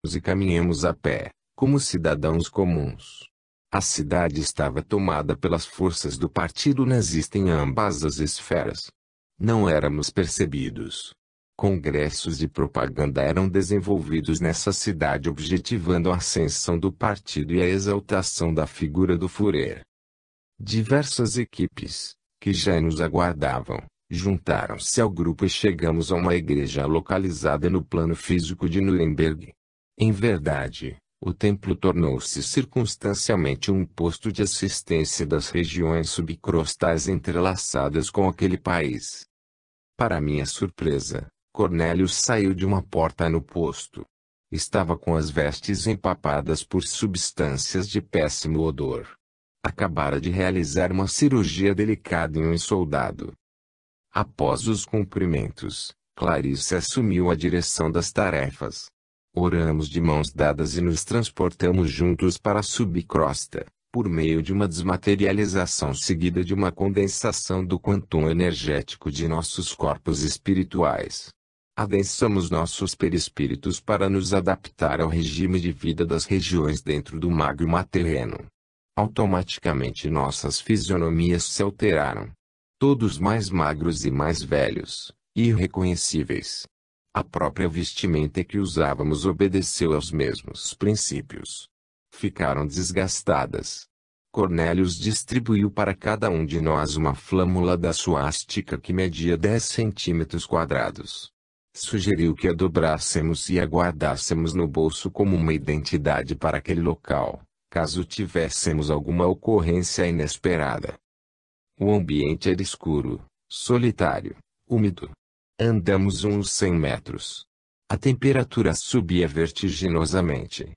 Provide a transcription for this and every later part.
e caminhamos a pé, como cidadãos comuns. A cidade estava tomada pelas forças do partido nazista em ambas as esferas. Não éramos percebidos. Congressos de propaganda eram desenvolvidos nessa cidade objetivando a ascensão do partido e a exaltação da figura do Führer. Diversas equipes, que já nos aguardavam, juntaram-se ao grupo e chegamos a uma igreja localizada no plano físico de Nuremberg. Em verdade, o templo tornou-se circunstancialmente um posto de assistência das regiões subcrostais entrelaçadas com aquele país. Para minha surpresa, Cornelius saiu de uma porta no posto. Estava com as vestes empapadas por substâncias de péssimo odor. Acabara de realizar uma cirurgia delicada em um soldado. Após os cumprimentos, Clarice assumiu a direção das tarefas. Oramos de mãos dadas e nos transportamos juntos para a subcrosta, por meio de uma desmaterialização seguida de uma condensação do quantum energético de nossos corpos espirituais. Adensamos nossos perispíritos para nos adaptar ao regime de vida das regiões dentro do magma terreno. Automaticamente nossas fisionomias se alteraram. Todos mais magros e mais velhos, irreconhecíveis. A própria vestimenta que usávamos obedeceu aos mesmos princípios. Ficaram desgastadas. Cornelius distribuiu para cada um de nós uma flâmula da suástica que media 10 centímetros quadrados. Sugeriu que a dobrássemos e a guardássemos no bolso como uma identidade para aquele local, caso tivéssemos alguma ocorrência inesperada. O ambiente era escuro, solitário, úmido. Andamos uns 100 metros. A temperatura subia vertiginosamente.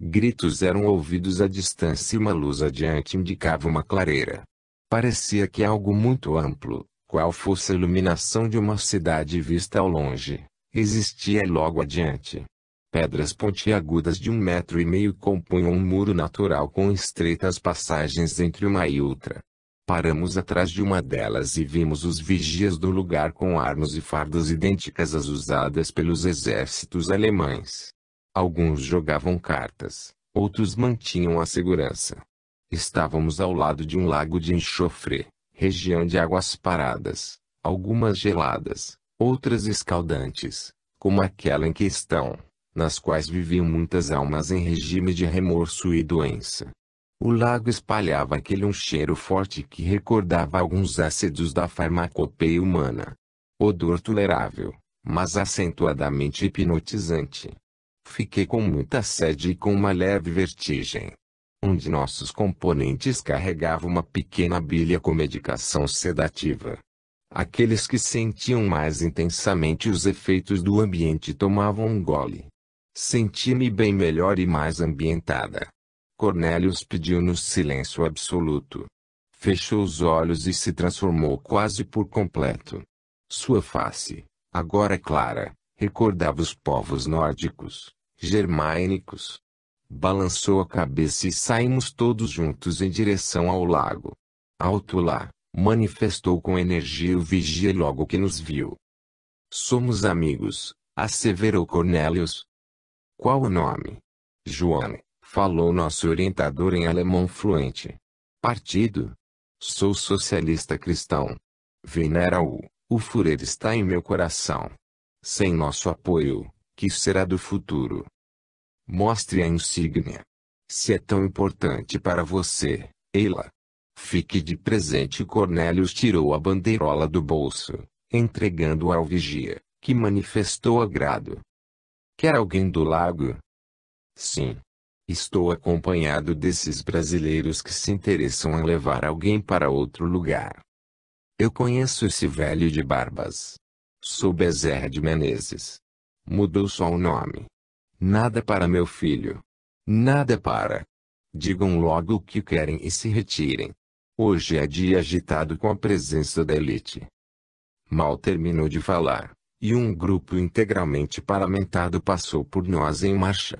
Gritos eram ouvidos à distância e uma luz adiante indicava uma clareira. Parecia que algo muito amplo, qual fosse a iluminação de uma cidade vista ao longe, existia logo adiante. Pedras pontiagudas de 1,5 metro compunham um muro natural com estreitas passagens entre uma e outra. Paramos atrás de uma delas e vimos os vigias do lugar com armas e fardas idênticas às usadas pelos exércitos alemães. Alguns jogavam cartas, outros mantinham a segurança. Estávamos ao lado de um lago de enxofre, região de águas paradas, algumas geladas, outras escaldantes, como aquela em questão, nas quais viviam muitas almas em regime de remorso e doença. O lago espalhava um cheiro forte que recordava alguns ácidos da farmacopeia humana. Odor tolerável, mas acentuadamente hipnotizante. Fiquei com muita sede e com uma leve vertigem. Um de nossos componentes carregava uma pequena bilha com medicação sedativa. Aqueles que sentiam mais intensamente os efeitos do ambiente tomavam um gole. Senti-me bem melhor e mais ambientada. Cornelius pediu-nos silêncio absoluto. Fechou os olhos e se transformou quase por completo. Sua face, agora clara, recordava os povos nórdicos, germânicos. Balançou a cabeça e saímos todos juntos em direção ao lago. Alto lá, manifestou com energia o vigia logo que nos viu. Somos amigos, asseverou Cornelius. Qual o nome? Johann. Falou nosso orientador em alemão fluente. Partido? Sou socialista cristão. Venera-o, o Führer está em meu coração. Sem nosso apoio, que será do futuro? Mostre a insígnia. Se é tão importante para você, ei-la. Fique de presente. Cornelius tirou a bandeirola do bolso, entregando-a ao vigia, que manifestou agrado. Quer alguém do lago? Sim. Estou acompanhado desses brasileiros que se interessam em levar alguém para outro lugar. Eu conheço esse velho de barbas. Sou Bezerra de Menezes. Mudou só o nome. Nada para meu filho. Nada para. Digam logo o que querem e se retirem. Hoje é dia agitado com a presença da elite. Mal terminou de falar, e um grupo integralmente paramentado passou por nós em marcha.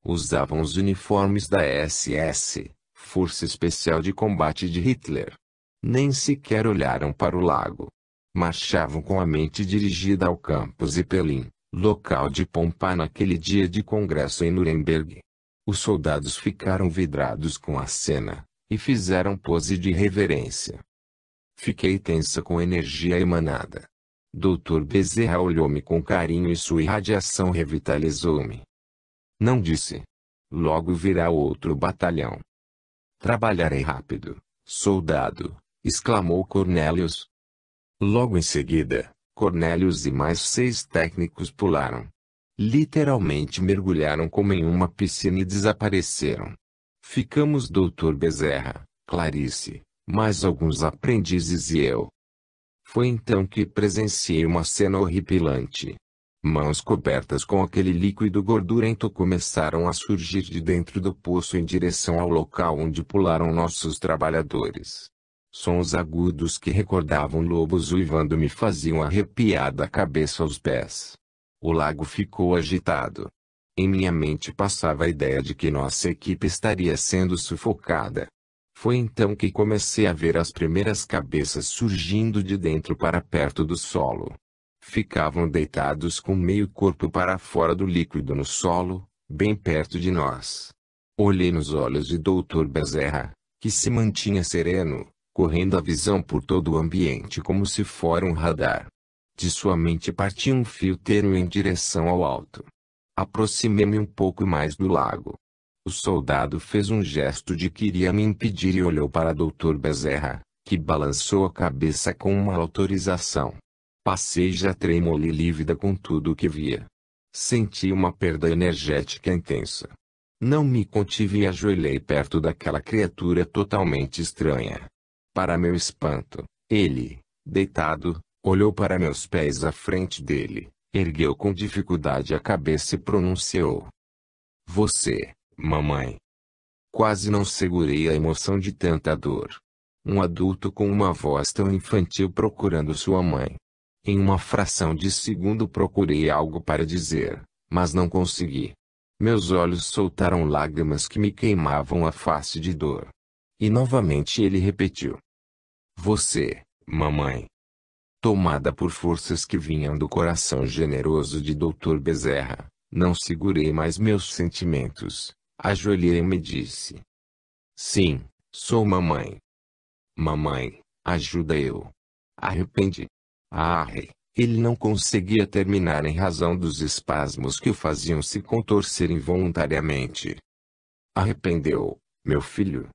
Usavam os uniformes da SS, Força Especial de Combate de Hitler. Nem sequer olharam para o lago. Marchavam com a mente dirigida ao campus Zeppelin, local de pompa naquele dia de congresso em Nuremberg. Os soldados ficaram vidrados com a cena, e fizeram pose de reverência. Fiquei tensa com a energia emanada. Dr. Bezerra olhou-me com carinho e sua irradiação revitalizou-me. Não disse. Logo virá outro batalhão. Trabalharei rápido, soldado, exclamou Cornelius. Logo em seguida, Cornelius e mais 6 técnicos pularam. Literalmente mergulharam como em uma piscina e desapareceram. Ficamos Dr. Bezerra, Clarice, mais alguns aprendizes e eu. Foi então que presenciei uma cena horripilante. Mãos cobertas com aquele líquido gordurento começaram a surgir de dentro do poço em direção ao local onde pularam nossos trabalhadores. Sons agudos que recordavam lobos uivando me faziam arrepiar da cabeça aos pés. O lago ficou agitado. Em minha mente passava a ideia de que nossa equipe estaria sendo sufocada. Foi então que comecei a ver as primeiras cabeças surgindo de dentro para perto do solo. Ficavam deitados com meio corpo para fora do líquido no solo, bem perto de nós. Olhei nos olhos de Dr. Bezerra, que se mantinha sereno, correndo a visão por todo o ambiente como se fora um radar. De sua mente partia um fio tênue em direção ao alto. Aproximei-me um pouco mais do lago. O soldado fez um gesto de que iria me impedir e olhou para Dr. Bezerra, que balançou a cabeça com uma autorização. Passei já trêmula e lívida com tudo o que via. Senti uma perda energética intensa. Não me contive e ajoelhei perto daquela criatura totalmente estranha. Para meu espanto, ele, deitado, olhou para meus pés à frente dele, ergueu com dificuldade a cabeça e pronunciou: "Você, mamãe." Quase não segurei a emoção de tanta dor. Um adulto com uma voz tão infantil procurando sua mãe. Em uma fração de segundo procurei algo para dizer, mas não consegui. Meus olhos soltaram lágrimas que me queimavam a face de dor. E novamente ele repetiu: "Você, mamãe." Tomada por forças que vinham do coração generoso de Dr. Bezerra, não segurei mais meus sentimentos. Ajoelhei-me e disse: "Sim, sou mamãe." "Mamãe, ajuda eu." "Arrepende." Ele não conseguia terminar em razão dos espasmos que o faziam se contorcer involuntariamente. "Arrependeu, meu filho."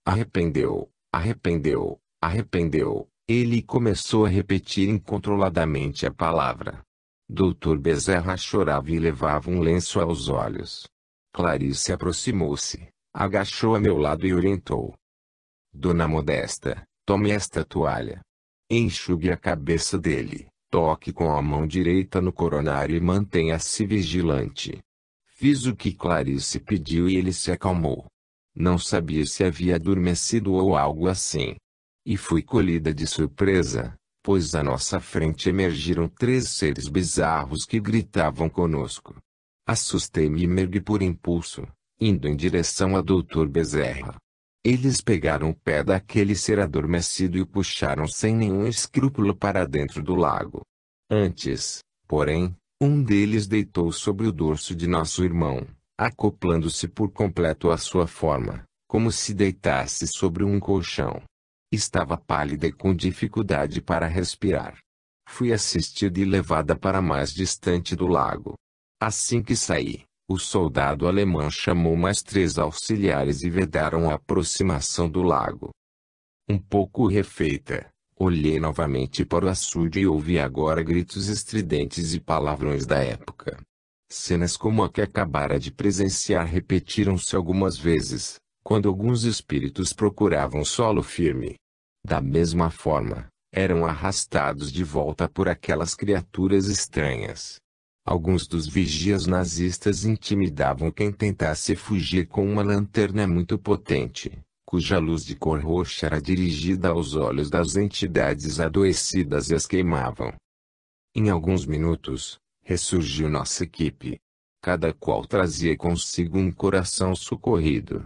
"Arrependeu, arrependeu, arrependeu." Ele começou a repetir incontroladamente a palavra. Dr. Bezerra chorava e levava um lenço aos olhos. Clarice aproximou-se, agachou a meu lado e orientou: "Dona Modesta, tome esta toalha. Enxugue a cabeça dele, toque com a mão direita no coronário e mantenha-se vigilante." Fiz o que Clarice pediu e ele se acalmou. Não sabia se havia adormecido ou algo assim. E fui colhida de surpresa, pois à nossa frente emergiram 3 seres bizarros que gritavam conosco. Assustei-me e me ergui por impulso, indo em direção a Dr. Bezerra. Eles pegaram o pé daquele ser adormecido e o puxaram sem nenhum escrúpulo para dentro do lago. Antes, porém, um deles deitou sobre o dorso de nosso irmão, acoplando-se por completo à sua forma, como se deitasse sobre um colchão. Estava pálida e com dificuldade para respirar. Fui assistida e levada para mais distante do lago. Assim que saí, o soldado alemão chamou mais 3 auxiliares e vedaram a aproximação do lago. Um pouco refeita, olhei novamente para o açude e ouvi agora gritos estridentes e palavrões da época. Cenas como a que acabara de presenciar repetiram-se algumas vezes, quando alguns espíritos procuravam solo firme. Da mesma forma, eram arrastados de volta por aquelas criaturas estranhas. Alguns dos vigias nazistas intimidavam quem tentasse fugir com uma lanterna muito potente, cuja luz de cor roxa era dirigida aos olhos das entidades adoecidas e as queimavam. Em alguns minutos, ressurgiu nossa equipe. Cada qual trazia consigo um coração socorrido.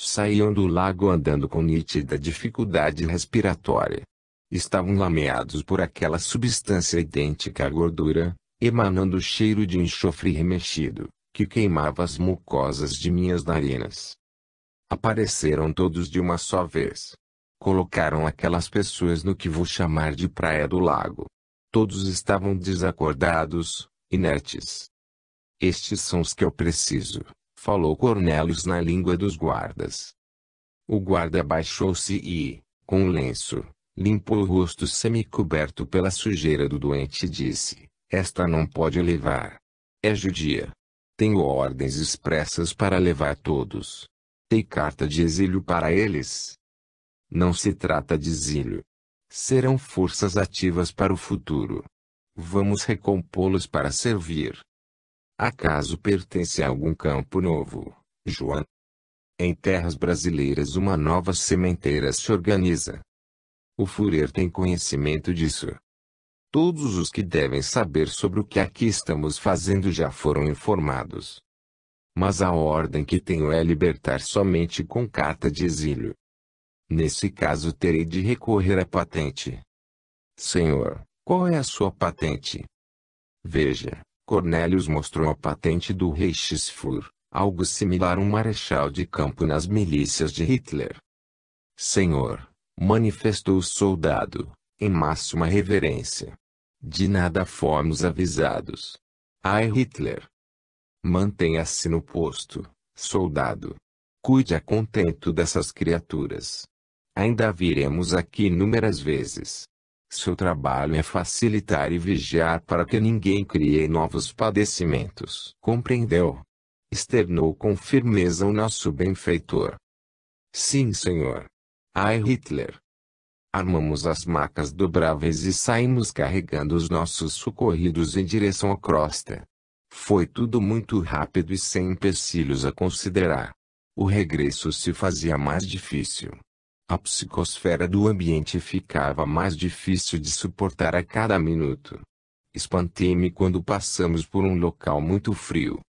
Saíam do lago andando com nítida dificuldade respiratória. Estavam lameados por aquela substância idêntica à gordura, emanando cheiro de enxofre remexido, que queimava as mucosas de minhas narinas. Apareceram todos de uma só vez. Colocaram aquelas pessoas no que vou chamar de Praia do Lago. Todos estavam desacordados, inertes. Estes são os que eu preciso, falou Cornélios na língua dos guardas. O guarda abaixou-se e, com um lenço, limpou o rosto semicoberto pela sujeira do doente e disse: esta não pode levar. É judia. Tenho ordens expressas para levar todos. Tem carta de exílio para eles? Não se trata de exílio. Serão forças ativas para o futuro. Vamos recompô-los para servir. Acaso pertence a algum campo novo, João? Em terras brasileiras uma nova sementeira se organiza. O Führer tem conhecimento disso. Todos os que devem saber sobre o que aqui estamos fazendo já foram informados. Mas a ordem que tenho é libertar somente com carta de exílio. Nesse caso terei de recorrer à patente. Senhor, qual é a sua patente? Veja, Cornélios mostrou a patente do Reichsführer, algo similar a um marechal de campo nas milícias de Hitler. Senhor, manifestou o soldado, em máxima reverência. De nada fomos avisados. Ai Hitler! Mantenha-se no posto, soldado. Cuide a contento dessas criaturas. Ainda viremos aqui inúmeras vezes. Seu trabalho é facilitar e vigiar para que ninguém crie novos padecimentos. Compreendeu? Externou com firmeza o nosso benfeitor. Sim, senhor. Ai Hitler! Armamos as macas dobráveis e saímos carregando os nossos socorridos em direção à crosta. Foi tudo muito rápido e sem empecilhos a considerar. O regresso se fazia mais difícil. A psicosfera do ambiente ficava mais difícil de suportar a cada minuto. Espantei-me quando passamos por um local muito frio.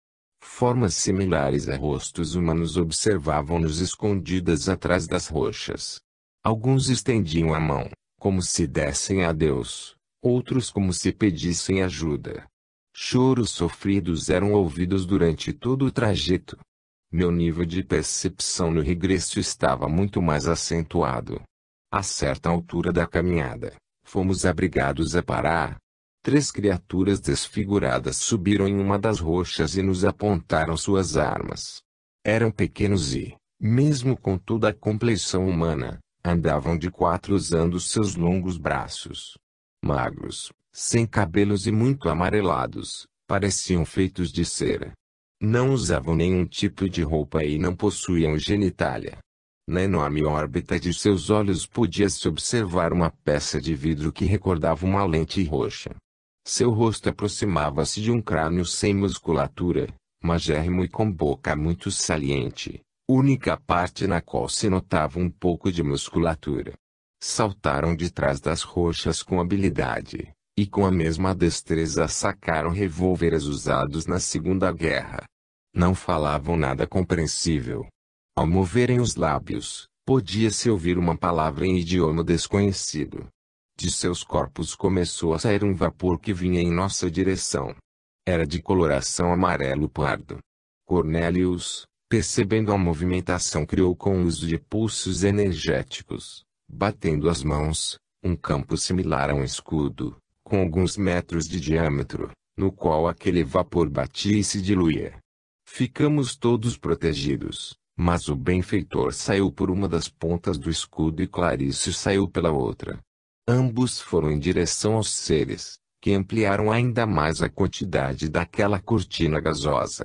Formas similares a rostos humanos observavam-nos escondidas atrás das rochas. Alguns estendiam a mão, como se dessem adeus, outros como se pedissem ajuda. Choros sofridos eram ouvidos durante todo o trajeto. Meu nível de percepção no regresso estava muito mais acentuado. A certa altura da caminhada, fomos obrigados a parar. 3 criaturas desfiguradas subiram em uma das rochas e nos apontaram suas armas. Eram pequenos e, mesmo com toda a compleição humana, andavam de 4 usando seus longos braços. Magros, sem cabelos e muito amarelados, pareciam feitos de cera. Não usavam nenhum tipo de roupa e não possuíam genitália. Na enorme órbita de seus olhos podia-se observar uma peça de vidro que recordava uma lente roxa. Seu rosto aproximava-se de um crânio sem musculatura, magérrimo e com boca muito saliente, única parte na qual se notava um pouco de musculatura. Saltaram de trás das rochas com habilidade, e com a mesma destreza sacaram revólveres usados na Segunda Guerra. Não falavam nada compreensível. Ao moverem os lábios, podia-se ouvir uma palavra em idioma desconhecido. De seus corpos começou a sair um vapor que vinha em nossa direção. Era de coloração amarelo-pardo. Cornélios, percebendo a movimentação, criou com o uso de pulsos energéticos, batendo as mãos, um campo similar a um escudo, com alguns metros de diâmetro, no qual aquele vapor batia e se diluía. Ficamos todos protegidos, mas o benfeitor saiu por uma das pontas do escudo e Clarice saiu pela outra. Ambos foram em direção aos seres, que ampliaram ainda mais a quantidade daquela cortina gasosa.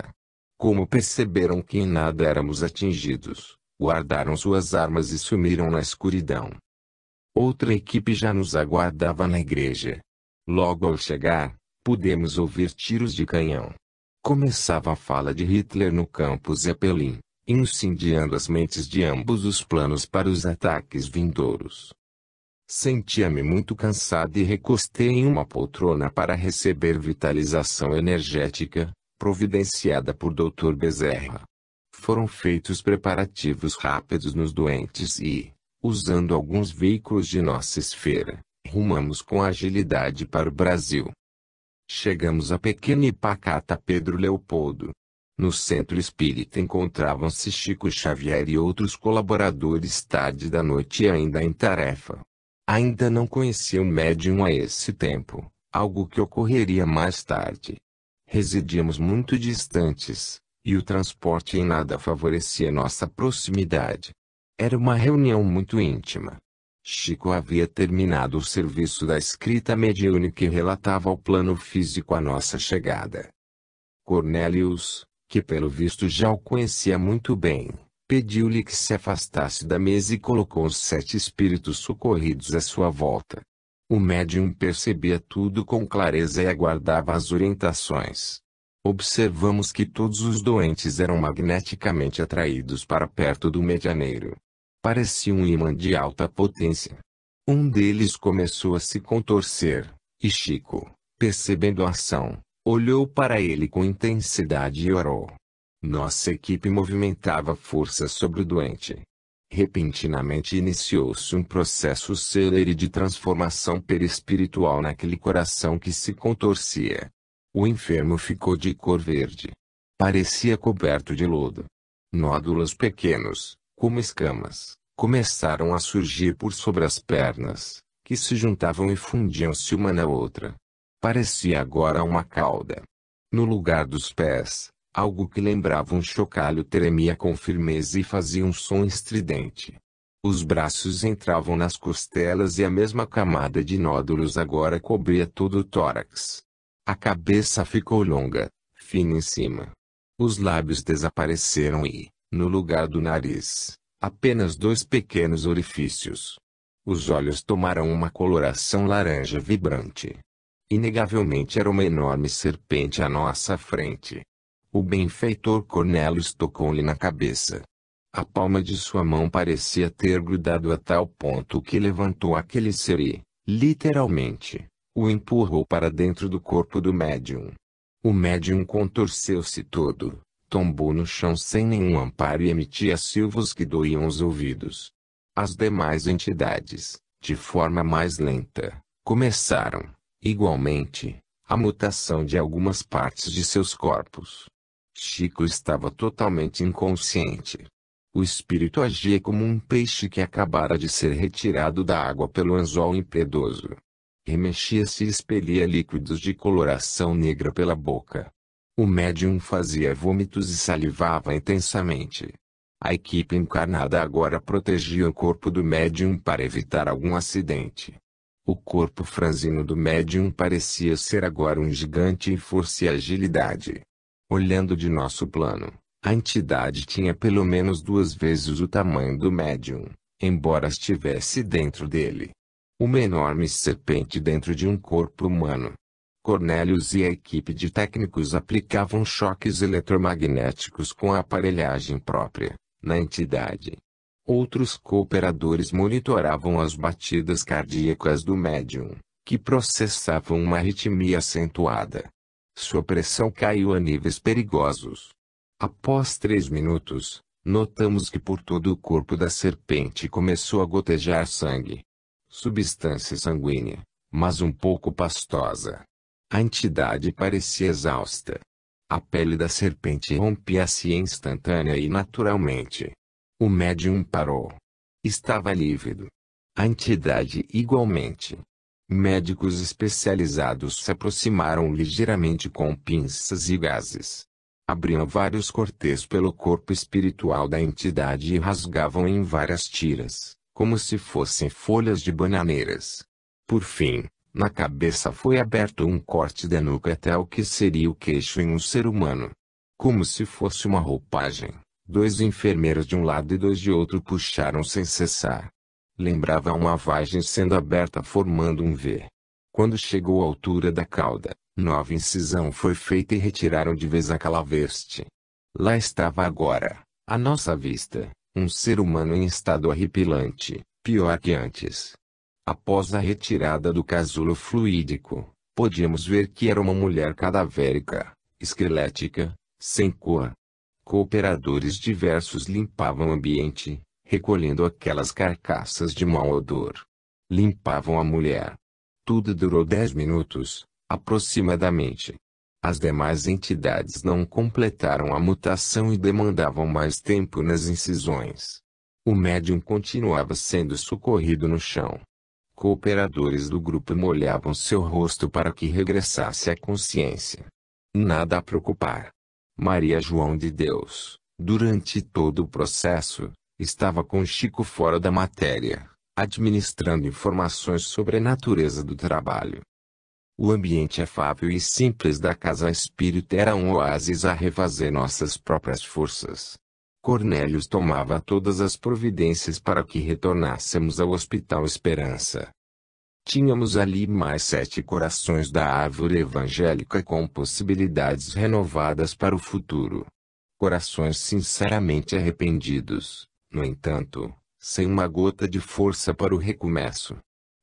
Como perceberam que em nada éramos atingidos, guardaram suas armas e sumiram na escuridão. Outra equipe já nos aguardava na igreja. Logo ao chegar, pudemos ouvir tiros de canhão. Começava a fala de Hitler no campo Zeppelin, incendiando as mentes de ambos os planos para os ataques vindouros. Sentia-me muito cansado e recostei em uma poltrona para receber vitalização energética, providenciada por Dr. Bezerra. Foram feitos preparativos rápidos nos doentes e, usando alguns veículos de nossa esfera, rumamos com agilidade para o Brasil. Chegamos à pequena e pacata Pedro Leopoldo. No centro espírita encontravam-se Chico Xavier e outros colaboradores tarde da noite e ainda em tarefa. Ainda não conhecia o médium a esse tempo, algo que ocorreria mais tarde. Residíamos muito distantes, e o transporte em nada favorecia nossa proximidade. Era uma reunião muito íntima. Chico havia terminado o serviço da escrita mediúnica e relatava ao plano físico a nossa chegada. Cornélius, que pelo visto já o conhecia muito bem, pediu-lhe que se afastasse da mesa e colocou os 7 espíritos socorridos à sua volta. O médium percebia tudo com clareza e aguardava as orientações. Observamos que todos os doentes eram magneticamente atraídos para perto do medianeiro. Parecia um imã de alta potência. Um deles começou a se contorcer, e Chico, percebendo a ação, olhou para ele com intensidade e orou. Nossa equipe movimentava força sobre o doente. Repentinamente iniciou-se um processo célere de transformação perispiritual naquele coração que se contorcia. O enfermo ficou de cor verde. Parecia coberto de lodo. Nódulos pequenos, como escamas, começaram a surgir por sobre as pernas, que se juntavam e fundiam-se uma na outra. Parecia agora uma cauda. No lugar dos pés, algo que lembrava um chocalho tremia com firmeza e fazia um som estridente. Os braços entravam nas costelas e a mesma camada de nódulos agora cobria todo o tórax. A cabeça ficou longa, fina em cima. Os lábios desapareceram e, no lugar do nariz, apenas 2 pequenos orifícios. Os olhos tomaram uma coloração laranja vibrante. Inegavelmente era uma enorme serpente à nossa frente. O benfeitor Cornélius tocou-lhe na cabeça. A palma de sua mão parecia ter grudado a tal ponto que levantou aquele ser e, literalmente, o empurrou para dentro do corpo do médium. O médium contorceu-se todo, tombou no chão sem nenhum amparo e emitia silvos que doíam os ouvidos. As demais entidades, de forma mais lenta, começaram, igualmente, a mutação de algumas partes de seus corpos. Chico estava totalmente inconsciente. O espírito agia como um peixe que acabara de ser retirado da água pelo anzol impiedoso. Remexia-se e expelia líquidos de coloração negra pela boca. O médium fazia vômitos e salivava intensamente. A equipe encarnada agora protegia o corpo do médium para evitar algum acidente. O corpo franzino do médium parecia ser agora um gigante em força e agilidade. Olhando de nosso plano, a entidade tinha pelo menos 2 vezes o tamanho do médium, embora estivesse dentro dele. Uma enorme serpente dentro de um corpo humano. Cornélius e a equipe de técnicos aplicavam choques eletromagnéticos com a aparelhagem própria, na entidade. Outros cooperadores monitoravam as batidas cardíacas do médium, que processavam uma arritmia acentuada. Sua pressão caiu a níveis perigosos. Após 3 minutos, notamos que por todo o corpo da serpente começou a gotejar sangue. Substância sanguínea, mas um pouco pastosa. A entidade parecia exausta. A pele da serpente rompia-se instantânea e naturalmente. O médium parou. Estava lívido. A entidade igualmente. Médicos especializados se aproximaram ligeiramente com pinças e gases. Abriam vários cortes pelo corpo espiritual da entidade e rasgavam em várias tiras, como se fossem folhas de bananeiras. Por fim, na cabeça foi aberto um corte da nuca até o que seria o queixo em um ser humano. Como se fosse uma roupagem, 2 enfermeiros de um lado e 2 de outro puxaram sem cessar. Lembrava uma vagem sendo aberta formando um V. Quando chegou à altura da cauda, nova incisão foi feita e retiraram de vez aquela veste. Lá estava agora, à nossa vista, um ser humano em estado horripilante, pior que antes. Após a retirada do casulo fluídico, podíamos ver que era uma mulher cadavérica, esquelética, sem cor. Cooperadores diversos limpavam o ambiente, recolhendo aquelas carcaças de mau odor. Limpavam a mulher. Tudo durou 10 minutos, aproximadamente. As demais entidades não completaram a mutação e demandavam mais tempo nas incisões. O médium continuava sendo socorrido no chão. Cooperadores do grupo molhavam seu rosto para que regressasse à consciência. Nada a preocupar. Maria João de Deus, durante todo o processo, estava com Chico fora da matéria, administrando informações sobre a natureza do trabalho. O ambiente afável e simples da casa espírita era um oásis a refazer nossas próprias forças. Cornélios tomava todas as providências para que retornássemos ao Hospital Esperança. Tínhamos ali mais 7 corações da árvore evangélica com possibilidades renovadas para o futuro. Corações sinceramente arrependidos, no entanto, sem uma gota de força para o recomeço.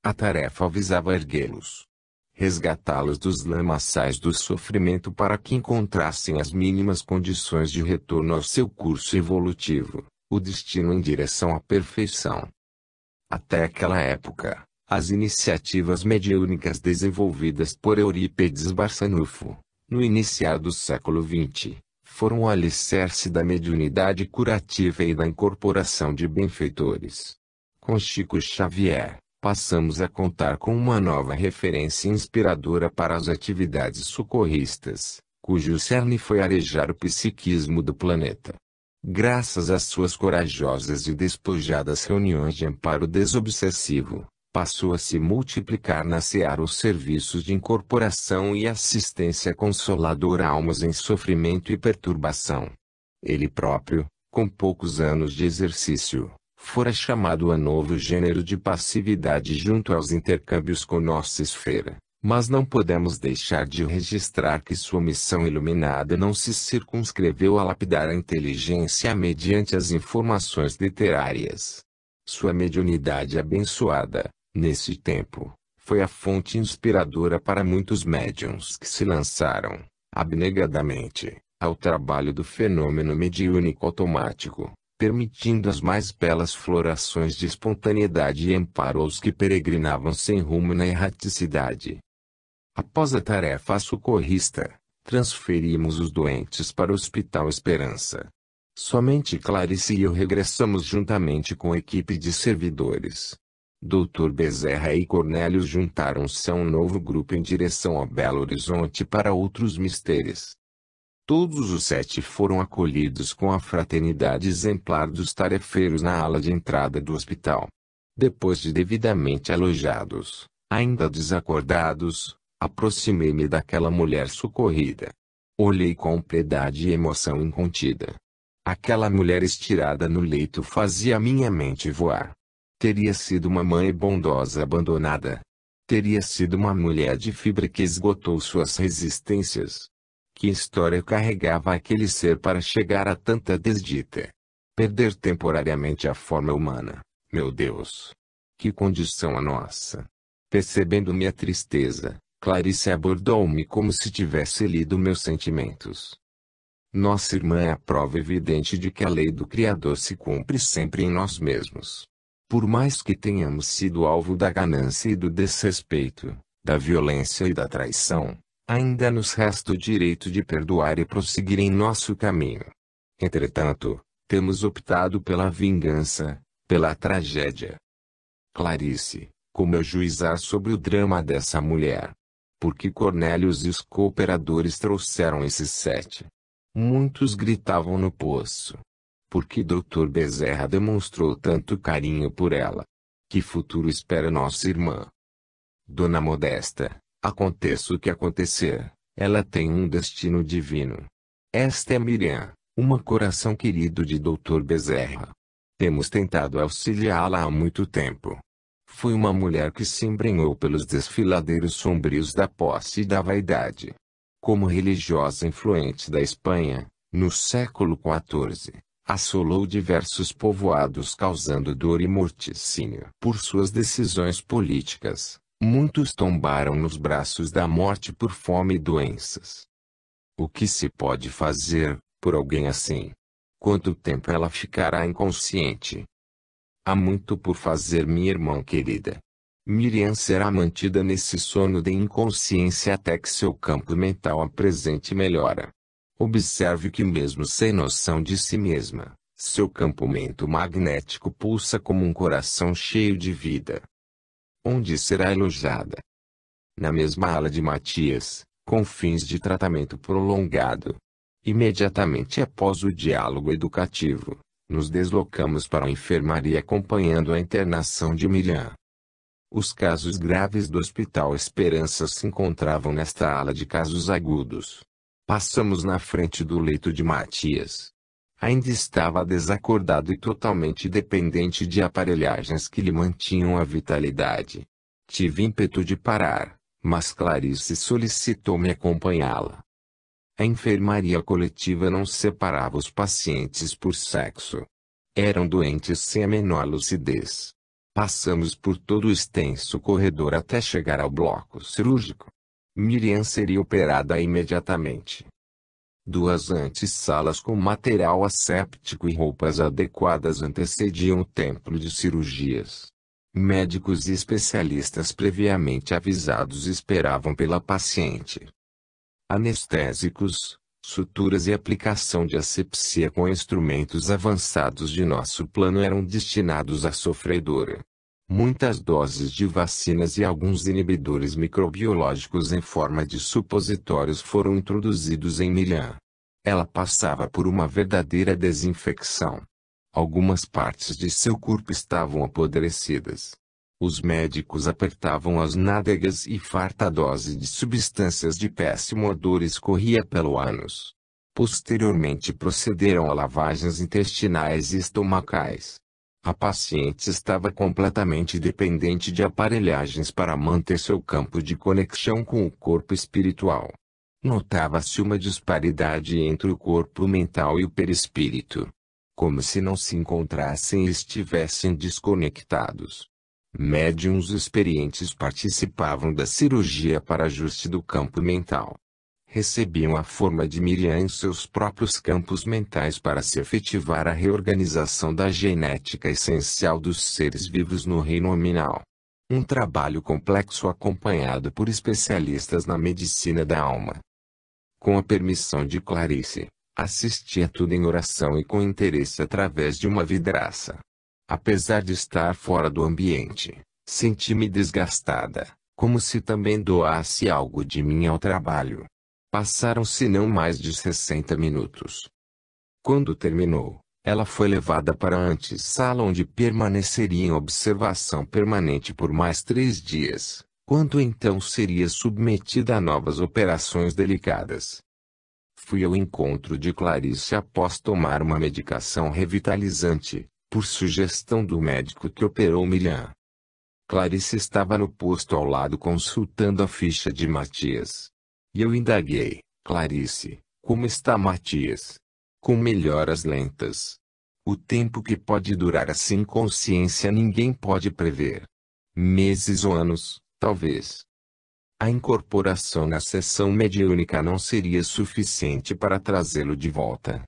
A tarefa visava erguê-los, resgatá-los dos lamaçais do sofrimento para que encontrassem as mínimas condições de retorno ao seu curso evolutivo, o destino em direção à perfeição. Até aquela época, as iniciativas mediúnicas desenvolvidas por Eurípedes Barçanufo, no iniciar do século XX, foram o alicerce da mediunidade curativa e da incorporação de benfeitores. Com Chico Xavier, passamos a contar com uma nova referência inspiradora para as atividades socorristas, cujo cerne foi arejar o psiquismo do planeta. Graças às suas corajosas e despojadas reuniões de amparo desobsessivo, passou a se multiplicar na seara os serviços de incorporação e assistência consoladora a almas em sofrimento e perturbação. Ele próprio, com poucos anos de exercício, fora chamado a novo gênero de passividade junto aos intercâmbios com nossa esfera, mas não podemos deixar de registrar que sua missão iluminada não se circunscreveu a lapidar a inteligência mediante as informações literárias. Sua mediunidade abençoada, nesse tempo, foi a fonte inspiradora para muitos médiuns que se lançaram, abnegadamente, ao trabalho do fenômeno mediúnico automático, permitindo as mais belas florações de espontaneidade e amparo aos que peregrinavam sem rumo na erraticidade. Após a tarefa socorrista, transferimos os doentes para o Hospital Esperança. Somente Clarice e eu regressamos juntamente com a equipe de servidores. Dr. Bezerra e Cornélios juntaram-se a um novo grupo em direção ao Belo Horizonte para outros mistérios. Todos os 7 foram acolhidos com a fraternidade exemplar dos tarefeiros na ala de entrada do hospital. Depois de devidamente alojados, ainda desacordados, aproximei-me daquela mulher socorrida. Olhei com piedade e emoção incontida. Aquela mulher estirada no leito fazia minha mente voar. Teria sido uma mãe bondosa abandonada. Teria sido uma mulher de fibra que esgotou suas resistências. Que história carregava aquele ser para chegar a tanta desdita? Perder temporariamente a forma humana, meu Deus! Que condição a nossa! Percebendo minha tristeza, Clarice abordou-me como se tivesse lido meus sentimentos. Nossa irmã é a prova evidente de que a lei do Criador se cumpre sempre em nós mesmos. Por mais que tenhamos sido alvo da ganância e do desrespeito, da violência e da traição, ainda nos resta o direito de perdoar e prosseguir em nosso caminho. Entretanto, temos optado pela vingança, pela tragédia. Clarice, como eu juizar sobre o drama dessa mulher? Porque Cornélios e os cooperadores trouxeram esses 7. Muitos gritavam no poço. Porque Dr. Bezerra demonstrou tanto carinho por ela? Que futuro espera nossa irmã? Dona Modesta, aconteça o que acontecer, ela tem um destino divino. Esta é Miriam, uma coração querido de Dr. Bezerra. Temos tentado auxiliá-la há muito tempo. Foi uma mulher que se embrenhou pelos desfiladeiros sombrios da posse e da vaidade. Como religiosa influente da Espanha, no século XIV, assolou diversos povoados causando dor e morticínio. Por suas decisões políticas, muitos tombaram nos braços da morte por fome e doenças. O que se pode fazer, por alguém assim? Quanto tempo ela ficará inconsciente? Há muito por fazer, minha irmã querida. Miriam será mantida nesse sono de inconsciência até que seu campo mental apresente melhora. Observe que mesmo sem noção de si mesma, seu campo magnético pulsa como um coração cheio de vida. Onde será elogiada? Na mesma ala de Matias, com fins de tratamento prolongado. Imediatamente após o diálogo educativo, nos deslocamos para a enfermaria acompanhando a internação de Miriam. Os casos graves do Hospital Esperança se encontravam nesta ala de casos agudos. Passamos na frente do leito de Matias. Ainda estava desacordado e totalmente dependente de aparelhagens que lhe mantinham a vitalidade. Tive ímpeto de parar, mas Clarice solicitou-me acompanhá-la. A enfermaria coletiva não separava os pacientes por sexo. Eram doentes sem a menor lucidez. Passamos por todo o extenso corredor até chegar ao bloco cirúrgico. Miriam seria operada imediatamente. 2 antessalas com material asséptico e roupas adequadas antecediam o templo de cirurgias. Médicos e especialistas previamente avisados esperavam pela paciente. Anestésicos, suturas e aplicação de asepsia com instrumentos avançados de nosso plano eram destinados à sofredora. Muitas doses de vacinas e alguns inibidores microbiológicos em forma de supositórios foram introduzidos em Miriam. Ela passava por uma verdadeira desinfecção. Algumas partes de seu corpo estavam apodrecidas. Os médicos apertavam as nádegas e farta dose de substâncias de péssimo odor escorria pelo ânus. Posteriormente procederam a lavagens intestinais e estomacais. A paciente estava completamente dependente de aparelhagens para manter seu campo de conexão com o corpo espiritual. Notava-se uma disparidade entre o corpo mental e o perispírito. Como se não se encontrassem e estivessem desconectados. Médiuns experientes participavam da cirurgia para ajuste do campo mental. Recebiam a forma de Miriam em seus próprios campos mentais para se efetivar a reorganização da genética essencial dos seres vivos no reino nominal. Um trabalho complexo acompanhado por especialistas na medicina da alma. Com a permissão de Clarice, assisti a tudo em oração e com interesse através de uma vidraça. Apesar de estar fora do ambiente, senti-me desgastada, como se também doasse algo de mim ao trabalho. Passaram-se não mais de 60 minutos. Quando terminou, ela foi levada para a antessala onde permaneceria em observação permanente por mais 3 dias, quando então seria submetida a novas operações delicadas. Fui ao encontro de Clarice após tomar uma medicação revitalizante, por sugestão do médico que operou Miriam. Clarice estava no posto ao lado consultando a ficha de Matias. E eu indaguei: Clarice, como está Matias? Com melhoras lentas. O tempo que pode durar essa inconsciência ninguém pode prever. Meses ou anos, talvez. A incorporação na sessão mediúnica não seria suficiente para trazê-lo de volta.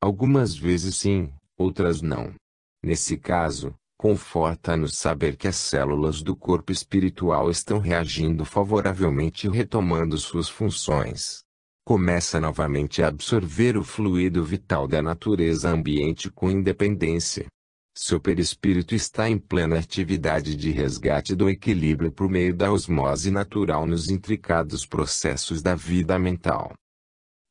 Algumas vezes sim, outras não. Nesse caso, conforta-nos saber que as células do corpo espiritual estão reagindo favoravelmente e retomando suas funções. Começa novamente a absorver o fluido vital da natureza ambiente com independência. Seu perispírito está em plena atividade de resgate do equilíbrio por meio da osmose natural nos intricados processos da vida mental.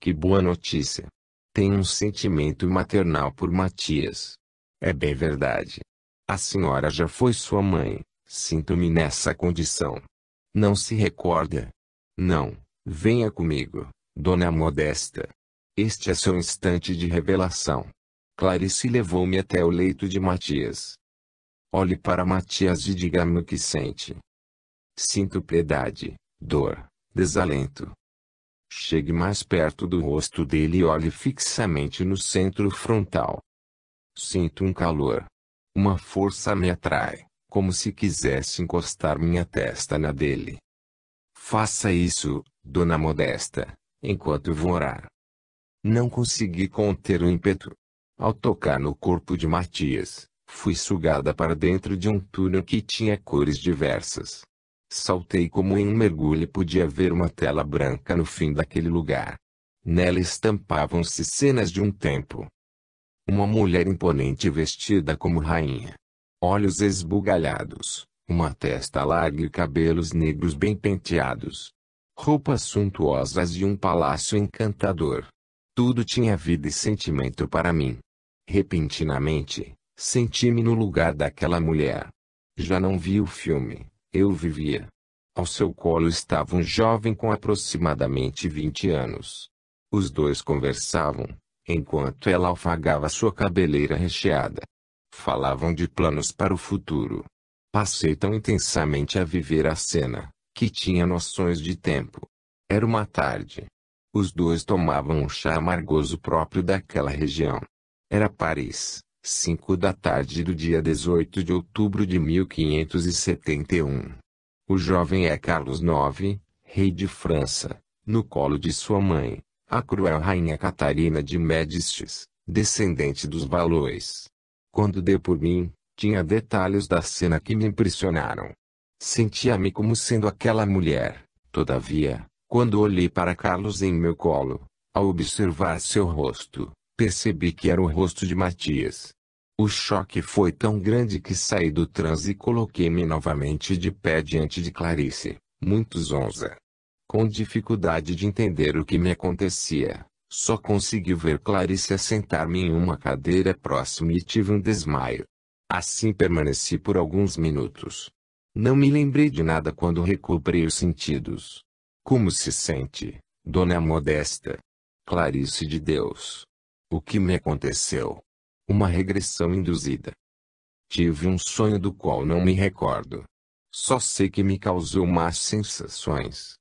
Que boa notícia! Tenho um sentimento maternal por Matias. É bem verdade. A senhora já foi sua mãe, sinto-me nessa condição. Não se recorda? Não, venha comigo, Dona Modesta. Este é seu instante de revelação. Clarice levou-me até o leito de Matias. Olhe para Matias e diga-me o que sente. Sinto piedade, dor, desalento. Chegue mais perto do rosto dele e olhe fixamente no centro frontal. Sinto um calor. Uma força me atrai, como se quisesse encostar minha testa na dele. Faça isso, Dona Modesta, enquanto vou orar. Não consegui conter o ímpeto. Ao tocar no corpo de Matias, Fui sugada para dentro de um túnel que tinha cores diversas. Saltei como em um mergulho e podia ver uma tela branca no fim daquele lugar. Nela estampavam-se cenas de um tempo. Uma mulher imponente vestida como rainha. Olhos esbugalhados, uma testa larga e cabelos negros bem penteados. Roupas suntuosas e um palácio encantador. Tudo tinha vida e sentimento para mim. Repentinamente, senti-me no lugar daquela mulher. Já não vi o filme, eu vivia. Ao seu colo estava um jovem com aproximadamente 20 anos. Os dois conversavam, enquanto ela alfagava sua cabeleira recheada. Falavam de planos para o futuro. Passei tão intensamente a viver a cena, que tinha noções de tempo. Era uma tarde. Os dois tomavam um chá amargoso próprio daquela região. Era Paris, 5 da tarde do dia 18 de outubro de 1571. O jovem é Carlos IX, rei de França, no colo de sua mãe, a cruel rainha Catarina de Médicis, descendente dos Valois. Quando dei por mim, tinha detalhes da cena que me impressionaram. Sentia-me como sendo aquela mulher. Todavia, quando olhei para Carlos em meu colo, ao observar seu rosto, percebi que era o rosto de Matias. O choque foi tão grande que saí do transe e coloquei-me novamente de pé diante de Clarice, muito zonza. Com dificuldade de entender o que me acontecia, só consegui ver Clarice assentar-me em uma cadeira próxima e tive um desmaio. Assim permaneci por alguns minutos. Não me lembrei de nada quando recobrei os sentidos. Como se sente, Dona Modesta? Clarice de Deus. O que me aconteceu? Uma regressão induzida. Tive um sonho do qual não me recordo. Só sei que me causou más sensações.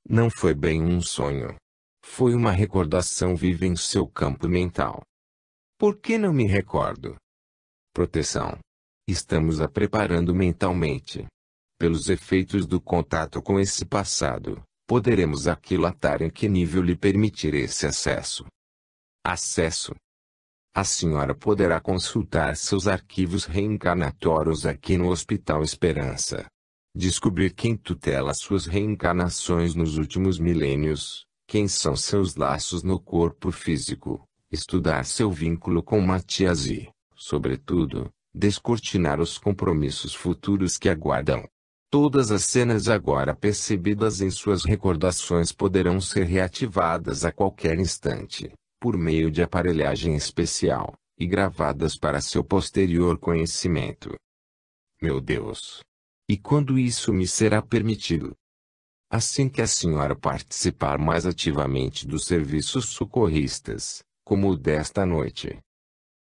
Não foi bem um sonho. Foi uma recordação viva em seu campo mental. Por que não me recordo? Proteção. Estamos a preparando mentalmente. Pelos efeitos do contato com esse passado, poderemos aquilatar em que nível lhe permitir esse acesso. Acesso. A senhora poderá consultar seus arquivos reencarnatórios aqui no Hospital Esperança. Descobrir quem tutela suas reencarnações nos últimos milênios, quem são seus laços no corpo físico, estudar seu vínculo com Matias e, sobretudo, descortinar os compromissos futuros que aguardam. Todas as cenas agora percebidas em suas recordações poderão ser reativadas a qualquer instante, por meio de aparelhagem especial, e gravadas para seu posterior conhecimento. Meu Deus! E quando isso me será permitido? Assim que a senhora participar mais ativamente dos serviços socorristas, como o desta noite.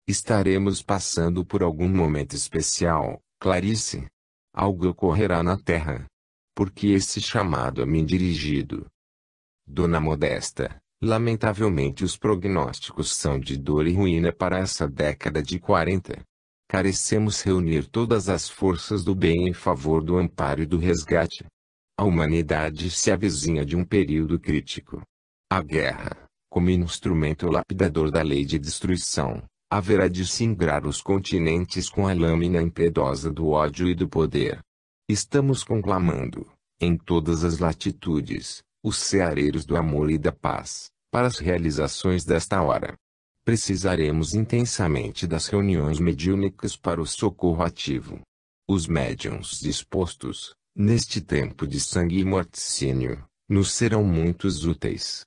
Estaremos passando por algum momento especial, Clarice. Algo ocorrerá na Terra. Porque esse chamado a mim dirigido? Dona Modesta, lamentavelmente os prognósticos são de dor e ruína para essa década de 40. Carecemos reunir todas as forças do bem em favor do amparo e do resgate. A humanidade se avizinha de um período crítico. A guerra, como instrumento lapidador da lei de destruição, haverá de cingrar os continentes com a lâmina impiedosa do ódio e do poder. Estamos conclamando, em todas as latitudes, os ceareiros do amor e da paz, para as realizações desta hora. Precisaremos intensamente das reuniões mediúnicas para o socorro ativo. Os médiuns dispostos, neste tempo de sangue e morticínio, nos serão muito úteis.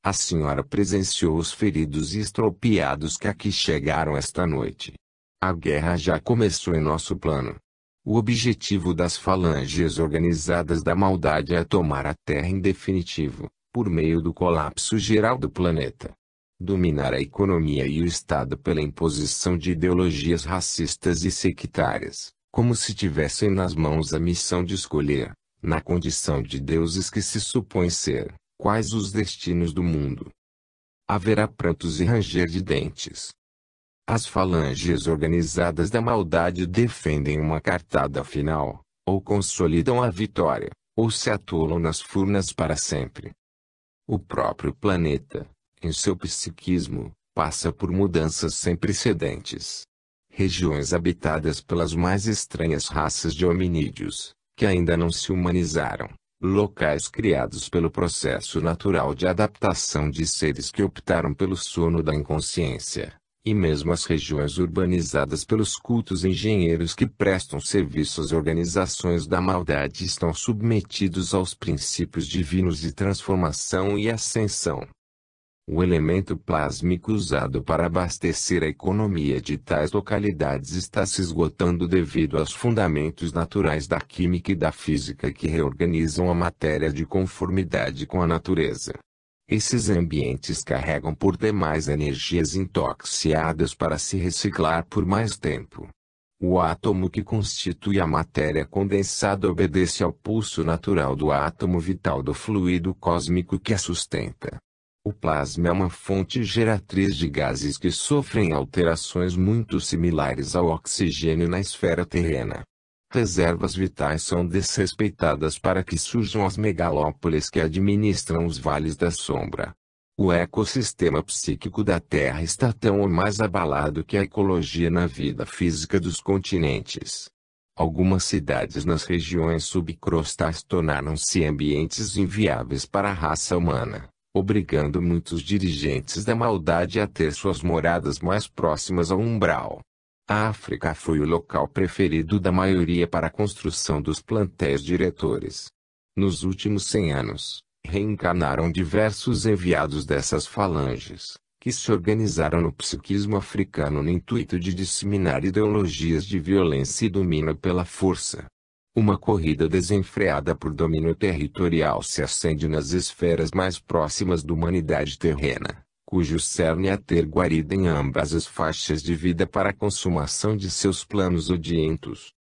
A senhora presenciou os feridos e estropiados que aqui chegaram esta noite. A guerra já começou em nosso plano. O objetivo das falanges organizadas da maldade é tomar a Terra em definitivo, por meio do colapso geral do planeta. Dominar a economia e o Estado pela imposição de ideologias racistas e sectárias, como se tivessem nas mãos a missão de escolher, na condição de deuses que se supõem ser, quais os destinos do mundo. Haverá prantos e ranger de dentes. As falanges organizadas da maldade defendem uma cartada final, ou consolidam a vitória, ou se atolam nas furnas para sempre. O próprio planeta, em seu psiquismo, passa por mudanças sem precedentes. regiões habitadas pelas mais estranhas raças de hominídeos, que ainda não se humanizaram, locais criados pelo processo natural de adaptação de seres que optaram pelo sono da inconsciência, e mesmo as regiões urbanizadas pelos cultos engenheiros que prestam serviço às organizações da maldade estão submetidos aos princípios divinos de transformação e ascensão. O elemento plásmico usado para abastecer a economia de tais localidades está se esgotando devido aos fundamentos naturais da química e da física que reorganizam a matéria de conformidade com a natureza. Esses ambientes carregam por demais energias intoxicadas para se reciclar por mais tempo. O átomo que constitui a matéria condensada obedece ao pulso natural do átomo vital do fluido cósmico que a sustenta. O plasma é uma fonte geratriz de gases que sofrem alterações muito similares ao oxigênio na esfera terrena. Reservas vitais são desrespeitadas para que surjam as megalópolis que administram os vales da sombra. O ecossistema psíquico da Terra está tão ou mais abalado que a ecologia na vida física dos continentes. Algumas cidades nas regiões subcrostais tornaram-se ambientes inviáveis para a raça humana, obrigando muitos dirigentes da maldade a ter suas moradas mais próximas ao umbral. A África foi o local preferido da maioria para a construção dos plantéis diretores. Nos últimos 100 anos, reencarnaram diversos enviados dessas falanges, que se organizaram no psiquismo africano no intuito de disseminar ideologias de violência e domínio pela força. Uma corrida desenfreada por domínio territorial se acende nas esferas mais próximas da humanidade terrena, cujo cerne é ter guarida em ambas as faixas de vida para a consumação de seus planos odientos.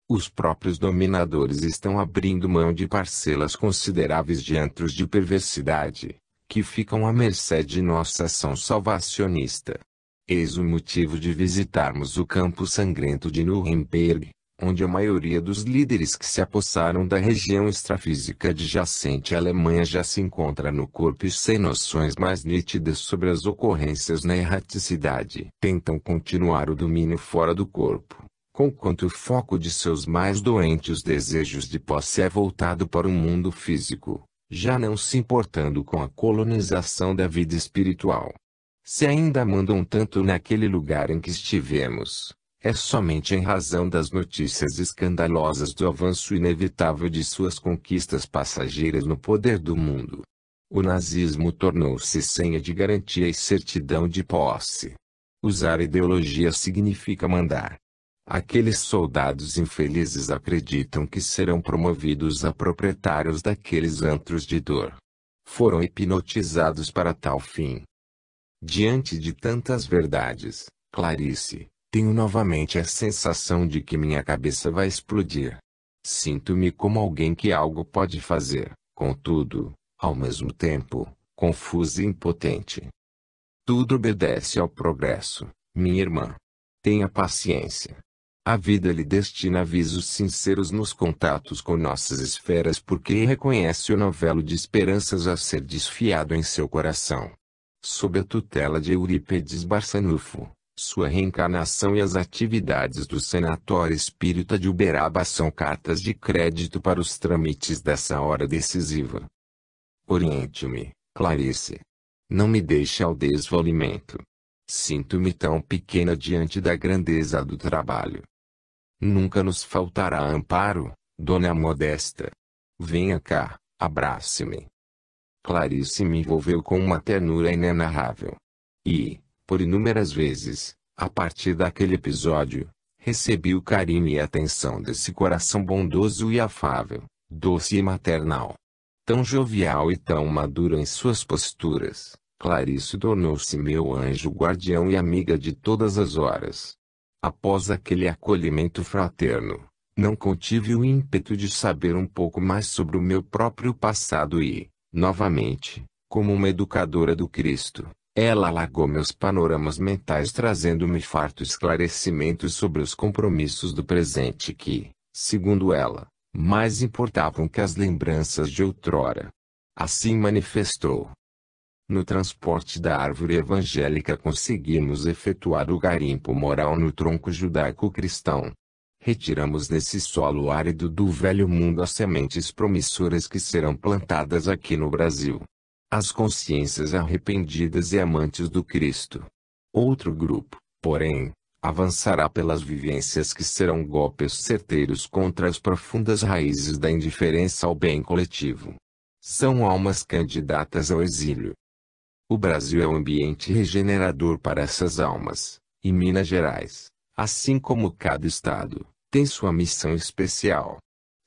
Os próprios dominadores estão abrindo mão de parcelas consideráveis de antros de perversidade, que ficam à mercê de nossa ação salvacionista. Eis o motivo de visitarmos o campo sangrento de Nuremberg, onde a maioria dos líderes que se apossaram da região extrafísica adjacente à Alemanha já se encontra no corpo e sem noções mais nítidas sobre as ocorrências na erraticidade. Tentam continuar o domínio fora do corpo, conquanto o foco de seus mais doentes desejos de posse é voltado para o mundo físico, já não se importando com a colonização da vida espiritual. Se ainda mandam tanto naquele lugar em que estivemos, é somente em razão das notícias escandalosas do avanço inevitável de suas conquistas passageiras no poder do mundo. O nazismo tornou-se senha de garantia e certidão de posse. Usar ideologia significa mandar. Aqueles soldados infelizes acreditam que serão promovidos a proprietários daqueles antros de dor. Foram hipnotizados para tal fim. Diante de tantas verdades, Clarice, tenho novamente a sensação de que minha cabeça vai explodir. Sinto-me como alguém que algo pode fazer, contudo, ao mesmo tempo, confuso e impotente. Tudo obedece ao progresso, minha irmã. Tenha paciência. A vida lhe destina avisos sinceros nos contatos com nossas esferas porque reconhece o novelo de esperanças a ser desfiado em seu coração. Sob a tutela de Eurípedes Barçanufo, sua reencarnação e as atividades do Senatório Espírita de Uberaba são cartas de crédito para os trâmites dessa hora decisiva. Oriente-me, Clarice. Não me deixe ao desvalimento. Sinto-me tão pequena diante da grandeza do trabalho. Nunca nos faltará amparo, Dona Modesta. Venha cá, abrace-me. Clarice me envolveu com uma ternura inenarrável. E, por inúmeras vezes, a partir daquele episódio, recebi o carinho e a atenção desse coração bondoso e afável, doce e maternal. Tão jovial e tão maduro em suas posturas, Clarice tornou-se meu anjo guardião e amiga de todas as horas. Após aquele acolhimento fraterno, não contive o ímpeto de saber um pouco mais sobre o meu próprio passado e, novamente, como uma educadora do Cristo, ela alargou meus panoramas mentais trazendo-me farto esclarecimento sobre os compromissos do presente que, segundo ela, mais importavam que as lembranças de outrora. Assim manifestou. No transporte da árvore evangélica conseguimos efetuar o garimpo moral no tronco judaico-cristão. Retiramos nesse solo árido do velho mundo as sementes promissoras que serão plantadas aqui no Brasil. As consciências arrependidas e amantes do Cristo. Outro grupo, porém, avançará pelas vivências que serão golpes certeiros contra as profundas raízes da indiferença ao bem coletivo. São almas candidatas ao exílio. O Brasil é um ambiente regenerador para essas almas, e Minas Gerais, assim como cada estado, tem sua missão especial.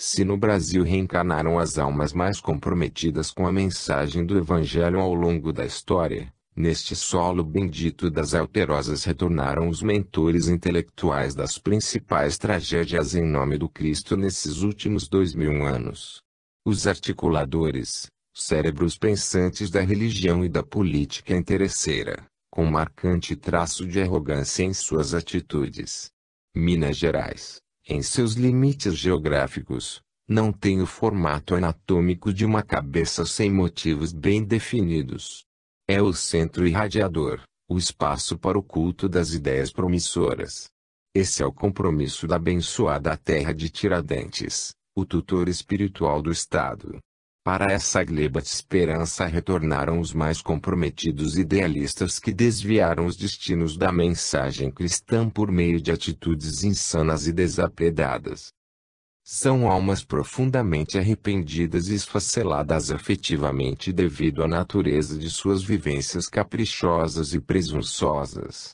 Se no Brasil reencarnaram as almas mais comprometidas com a mensagem do Evangelho ao longo da história, neste solo bendito das alterosas retornaram os mentores intelectuais das principais tragédias em nome do Cristo nesses últimos 2000 anos. Os articuladores, cérebros pensantes da religião e da política interesseira, com marcante traço de arrogância em suas atitudes. Minas Gerais, em seus limites geográficos, não tem o formato anatômico de uma cabeça sem motivos bem definidos. É o centro irradiador, o espaço para o culto das ideias promissoras. Esse é o compromisso da abençoada terra de Tiradentes, o tutor espiritual do Estado. Para essa gleba de esperança retornaram os mais comprometidos idealistas que desviaram os destinos da mensagem cristã por meio de atitudes insanas e desapredadas. São almas profundamente arrependidas e esfaceladas afetivamente devido à natureza de suas vivências caprichosas e presunçosas.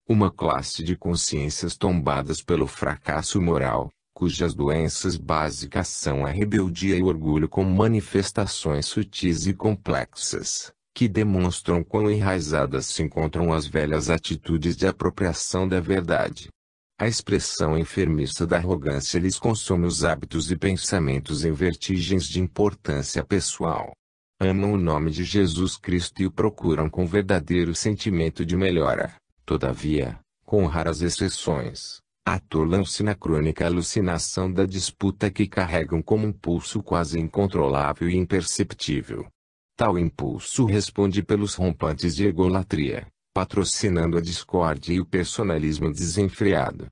Uma classe de consciências tombadas pelo fracasso moral, cujas doenças básicas são a rebeldia e o orgulho com manifestações sutis e complexas, que demonstram quão enraizadas se encontram as velhas atitudes de apropriação da verdade. A expressão enfermiça da arrogância lhes consome os hábitos e pensamentos em vertigens de importância pessoal. Amam o nome de Jesus Cristo e o procuram com verdadeiro sentimento de melhora. Todavia, com raras exceções, atolam-se na crônica alucinação da disputa que carregam como um impulso quase incontrolável e imperceptível. Tal impulso responde pelos rompantes de egolatria, patrocinando a discórdia e o personalismo desenfreado.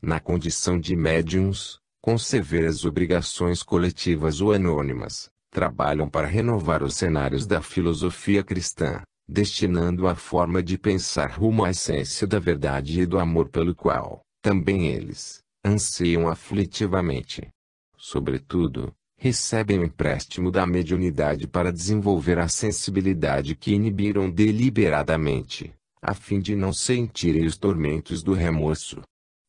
Na condição de médiuns, com severas obrigações coletivas ou anônimas, trabalham para renovar os cenários da filosofia cristã, destinando a forma de pensar rumo à essência da verdade e do amor pelo qual, também eles, anseiam aflitivamente. Sobretudo, recebem o empréstimo da mediunidade para desenvolver a sensibilidade que inibiram deliberadamente, a fim de não sentirem os tormentos do remorso.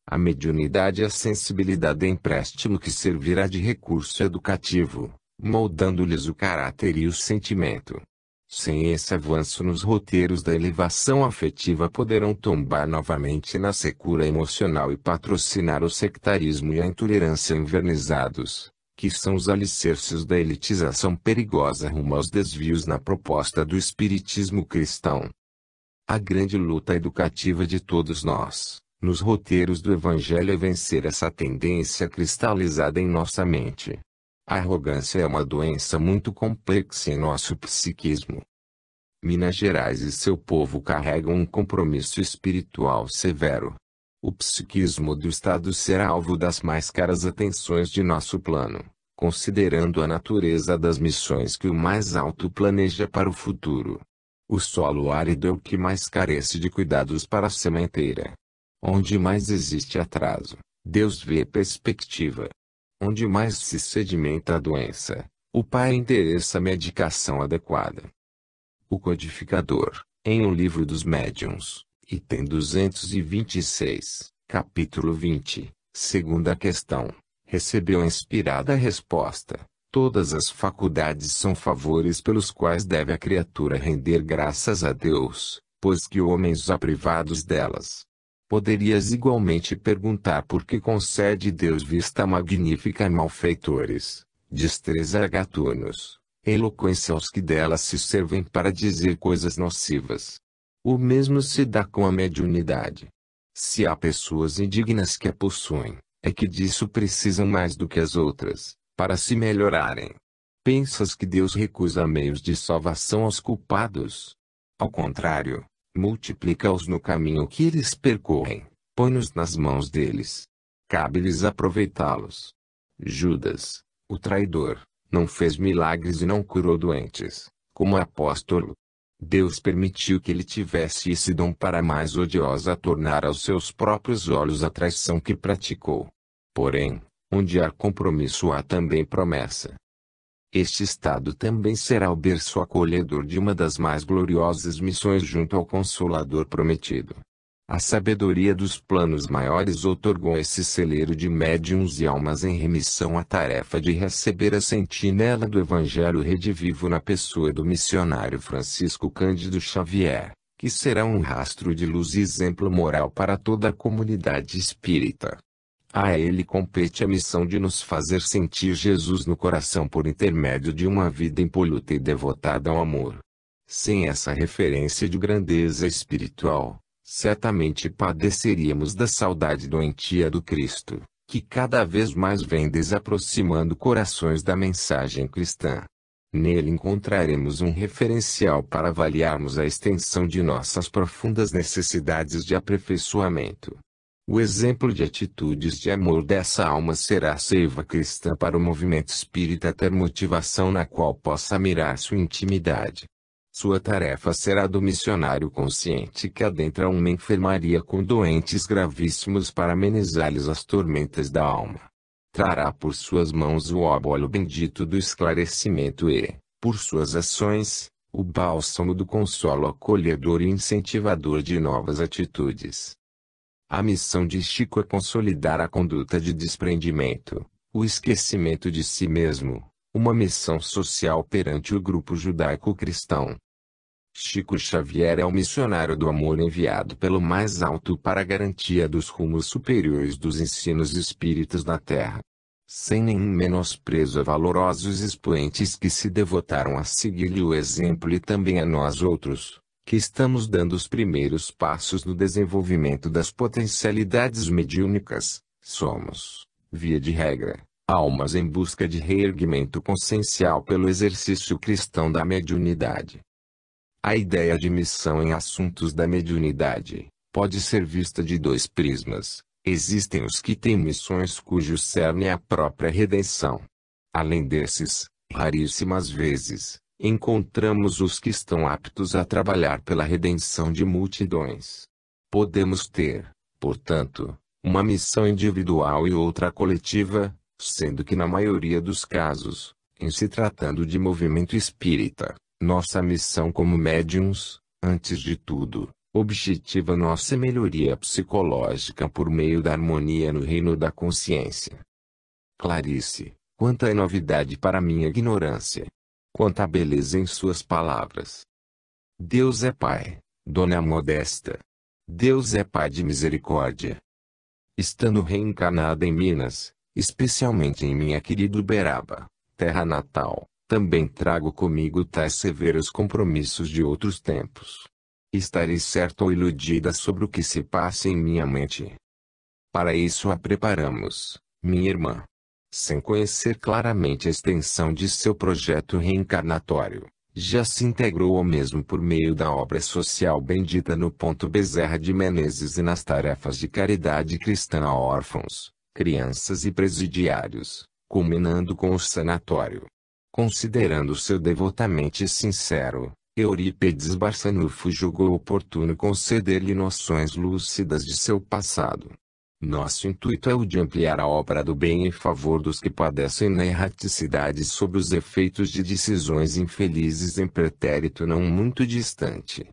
A mediunidade e a sensibilidade é empréstimo que servirá de recurso educativo, moldando-lhes o caráter e o sentimento. Sem esse avanço nos roteiros da elevação afetiva poderão tombar novamente na secura emocional e patrocinar o sectarismo e a intolerância envernizados, que são os alicerces da elitização perigosa rumo aos desvios na proposta do espiritismo cristão. A grande luta educativa de todos nós, nos roteiros do Evangelho, é vencer essa tendência cristalizada em nossa mente. A arrogância é uma doença muito complexa em nosso psiquismo. Minas Gerais e seu povo carregam um compromisso espiritual severo. O psiquismo do Estado será alvo das mais caras atenções de nosso plano, considerando a natureza das missões que o mais alto planeja para o futuro. O solo árido é o que mais carece de cuidados para a sementeira. Onde mais existe atraso, Deus vê perspectiva. Onde mais se sedimenta a doença, o Pai interessa a medicação adequada. O codificador, em O Livro dos Médiuns, item 226, capítulo 20, segunda questão, recebeu a inspirada resposta: todas as faculdades são favores pelos quais deve a criatura render graças a Deus, pois que homens há privados delas. Poderias igualmente perguntar por que concede Deus vista magnífica a malfeitores, destreza a gatunos, eloquência aos que dela se servem para dizer coisas nocivas. O mesmo se dá com a mediunidade. Se há pessoas indignas que a possuem, é que disso precisam mais do que as outras, para se melhorarem. Pensas que Deus recusa meios de salvação aos culpados? Ao contrário, multiplica-os no caminho que eles percorrem, põe-nos nas mãos deles. Cabe-lhes aproveitá-los. Judas, o traidor, não fez milagres e não curou doentes, como apóstolo. Deus permitiu que ele tivesse esse dom para mais odiosa tornar aos seus próprios olhos a traição que praticou. Porém, onde há compromisso há também promessa. Este estado também será o berço acolhedor de uma das mais gloriosas missões junto ao Consolador prometido. A sabedoria dos planos maiores outorgou esse celeiro de médiuns e almas em remissão a tarefa de receber a sentinela do Evangelho redivivo na pessoa do missionário Francisco Cândido Xavier, que será um rastro de luz e exemplo moral para toda a comunidade espírita. A ele compete a missão de nos fazer sentir Jesus no coração por intermédio de uma vida impoluta e devotada ao amor. Sem essa referência de grandeza espiritual, certamente padeceríamos da saudade doentia do Cristo, que cada vez mais vem desaproximando corações da mensagem cristã. Nele encontraremos um referencial para avaliarmos a extensão de nossas profundas necessidades de aperfeiçoamento. O exemplo de atitudes de amor dessa alma será a seiva cristã para o movimento espírita ter motivação na qual possa mirar sua intimidade. Sua tarefa será do missionário consciente que adentra uma enfermaria com doentes gravíssimos para amenizar-lhes as tormentas da alma. Trará por suas mãos o óbolo bendito do esclarecimento e, por suas ações, o bálsamo do consolo acolhedor e incentivador de novas atitudes. A missão de Chico é consolidar a conduta de desprendimento, o esquecimento de si mesmo, uma missão social perante o grupo judaico-cristão. Chico Xavier é o missionário do amor enviado pelo mais alto para a garantia dos rumos superiores dos ensinos espíritas na Terra. Sem nenhum menosprezo a valorosos expoentes que se devotaram a seguir-lhe o exemplo e também a nós outros, que estamos dando os primeiros passos no desenvolvimento das potencialidades mediúnicas, somos, via de regra, almas em busca de reerguimento consciencial pelo exercício cristão da mediunidade. A ideia de missão em assuntos da mediunidade pode ser vista de dois prismas. Existem os que têm missões cujo cerne é a própria redenção. Além desses, raríssimas vezes, encontramos os que estão aptos a trabalhar pela redenção de multidões. Podemos ter, portanto, uma missão individual e outra coletiva, sendo que na maioria dos casos, em se tratando de movimento espírita, nossa missão como médiuns, antes de tudo, objetiva nossa melhoria psicológica por meio da harmonia no reino da consciência. Clarice, quanta novidade para minha ignorância! Quanta beleza em suas palavras! Deus é Pai, Dona Modesta. Deus é Pai de misericórdia. Estando reencarnada em Minas, especialmente em minha querida Uberaba, terra natal, também trago comigo tais severos compromissos de outros tempos. Estarei certa ou iludida sobre o que se passa em minha mente. Para isso a preparamos, minha irmã. Sem conhecer claramente a extensão de seu projeto reencarnatório, já se integrou ao mesmo por meio da obra social bendita no Ponto Bezerra de Menezes e nas tarefas de caridade cristã a órfãos, crianças e presidiários, culminando com o sanatório. Considerando seu devotamente sincero, Eurípedes Barçanufo julgou oportuno conceder-lhe noções lúcidas de seu passado. Nosso intuito é o de ampliar a obra do bem em favor dos que padecem na erraticidade sob os efeitos de decisões infelizes em pretérito não muito distante.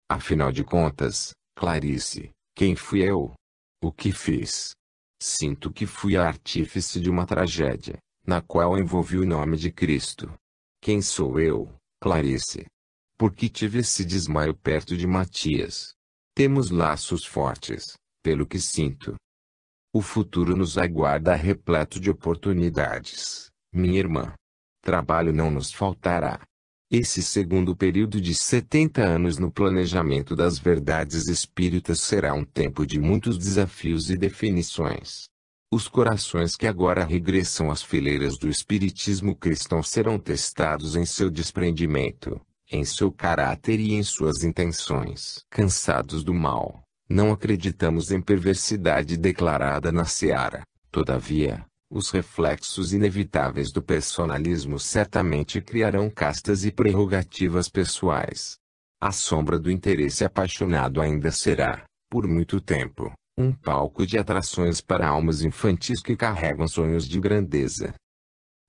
Afinal de contas, Clarice, quem fui eu? O que fiz? Sinto que fui a artífice de uma tragédia, na qual envolvi o nome de Cristo. Quem sou eu, Clarice? Por que tive esse desmaio perto de Matias? Temos laços fortes, pelo que sinto. O futuro nos aguarda repleto de oportunidades, minha irmã. Trabalho não nos faltará. Esse segundo período de 70 anos no planejamento das verdades espíritas será um tempo de muitos desafios e definições. Os corações que agora regressam às fileiras do espiritismo cristão serão testados em seu desprendimento, em seu caráter e em suas intenções. Cansados do mal, não acreditamos em perversidade declarada na seara. Todavia, os reflexos inevitáveis do personalismo certamente criarão castas e prerrogativas pessoais. A sombra do interesse apaixonado ainda será, por muito tempo, um palco de atrações para almas infantis que carregam sonhos de grandeza.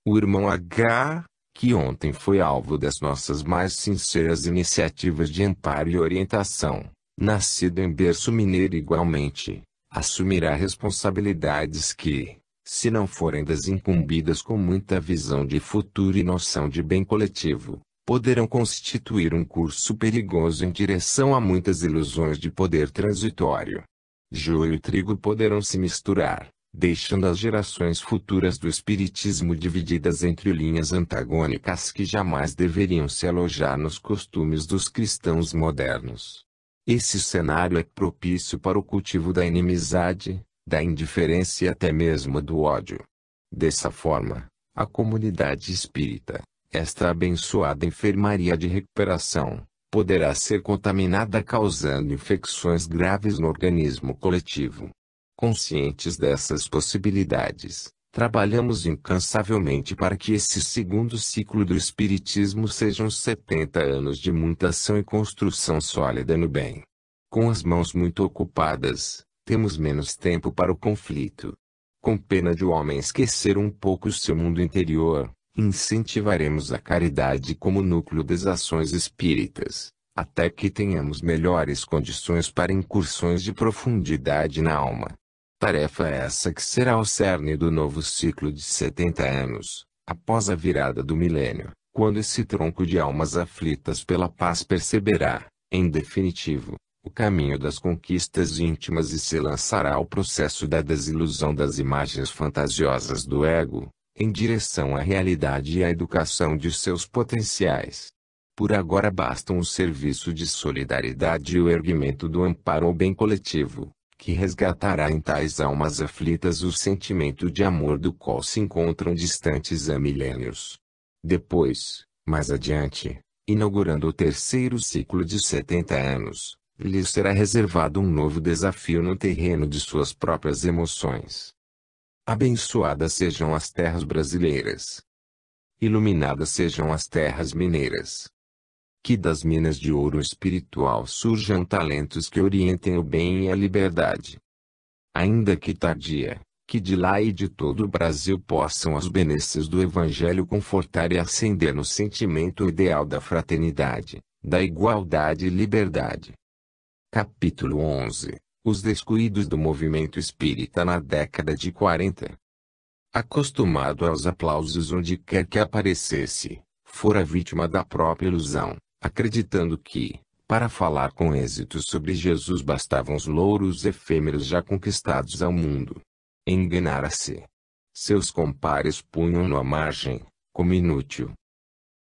O irmão H., que ontem foi alvo das nossas mais sinceras iniciativas de amparo e orientação, nascido em berço mineiro igualmente, assumirá responsabilidades que, se não forem desincumbidas com muita visão de futuro e noção de bem coletivo, poderão constituir um curso perigoso em direção a muitas ilusões de poder transitório. Joio e trigo poderão se misturar, deixando as gerações futuras do espiritismo divididas entre linhas antagônicas que jamais deveriam se alojar nos costumes dos cristãos modernos. Esse cenário é propício para o cultivo da inimizade, da indiferença e até mesmo do ódio. Dessa forma, a comunidade espírita, esta abençoada enfermaria de recuperação, poderá ser contaminada causando infecções graves no organismo coletivo. Conscientes dessas possibilidades, trabalhamos incansavelmente para que esse segundo ciclo do Espiritismo sejam 70 anos de muita ação e construção sólida no bem. Com as mãos muito ocupadas, temos menos tempo para o conflito. Com pena de o homem esquecer um pouco o seu mundo interior, incentivaremos a caridade como núcleo das ações espíritas, até que tenhamos melhores condições para incursões de profundidade na alma. Tarefa essa que será o cerne do novo ciclo de 70 anos, após a virada do milênio, quando esse tronco de almas aflitas pela paz perceberá, em definitivo, o caminho das conquistas íntimas e se lançará ao processo da desilusão das imagens fantasiosas do ego, em direção à realidade e à educação de seus potenciais. Por agora bastam o serviço de solidariedade e o erguimento do amparo ao bem coletivo, que resgatará em tais almas aflitas o sentimento de amor do qual se encontram distantes há milênios. Depois, mais adiante, inaugurando o terceiro ciclo de 70 anos, lhes será reservado um novo desafio no terreno de suas próprias emoções. Abençoadas sejam as terras brasileiras. Iluminadas sejam as terras mineiras. Que das minas de ouro espiritual surjam talentos que orientem o bem e a liberdade. Ainda que tardia, que de lá e de todo o Brasil possam as benesses do Evangelho confortar e acender no sentimento ideal da fraternidade, da igualdade e liberdade. Capítulo 11. Os descuidos do movimento espírita na década de 40. Acostumado aos aplausos onde quer que aparecesse, fora vítima da própria ilusão, acreditando que, para falar com êxito sobre Jesus bastavam os louros efêmeros já conquistados ao mundo. Enganara-se. Seus compares punham-no à margem, como inútil.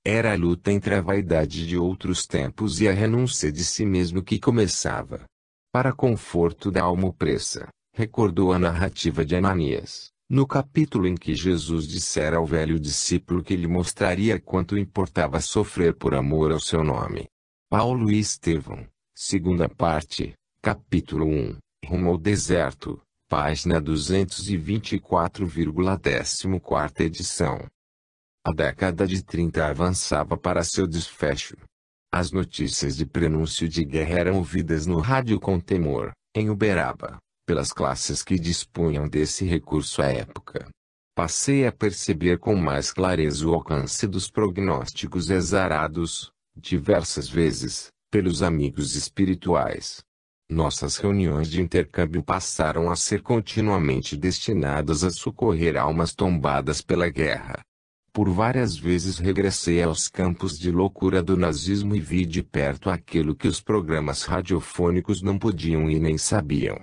Era a luta entre a vaidade de outros tempos e a renúncia de si mesmo que começava. Para conforto da alma opressa, recordou a narrativa de Ananias, no capítulo em que Jesus dissera ao velho discípulo que lhe mostraria quanto importava sofrer por amor ao seu nome. Paulo e Estevão, segunda parte, capítulo 1, Rumo ao Deserto, página 224, 14ª edição. A década de 30 avançava para seu desfecho. As notícias de prenúncio de guerra eram ouvidas no rádio com temor, em Uberaba, pelas classes que dispunham desse recurso à época. Passei a perceber com mais clareza o alcance dos prognósticos exarados, diversas vezes, pelos amigos espirituais. Nossas reuniões de intercâmbio passaram a ser continuamente destinadas a socorrer almas tombadas pela guerra. Por várias vezes regressei aos campos de loucura do nazismo e vi de perto aquilo que os programas radiofônicos não podiam e nem sabiam.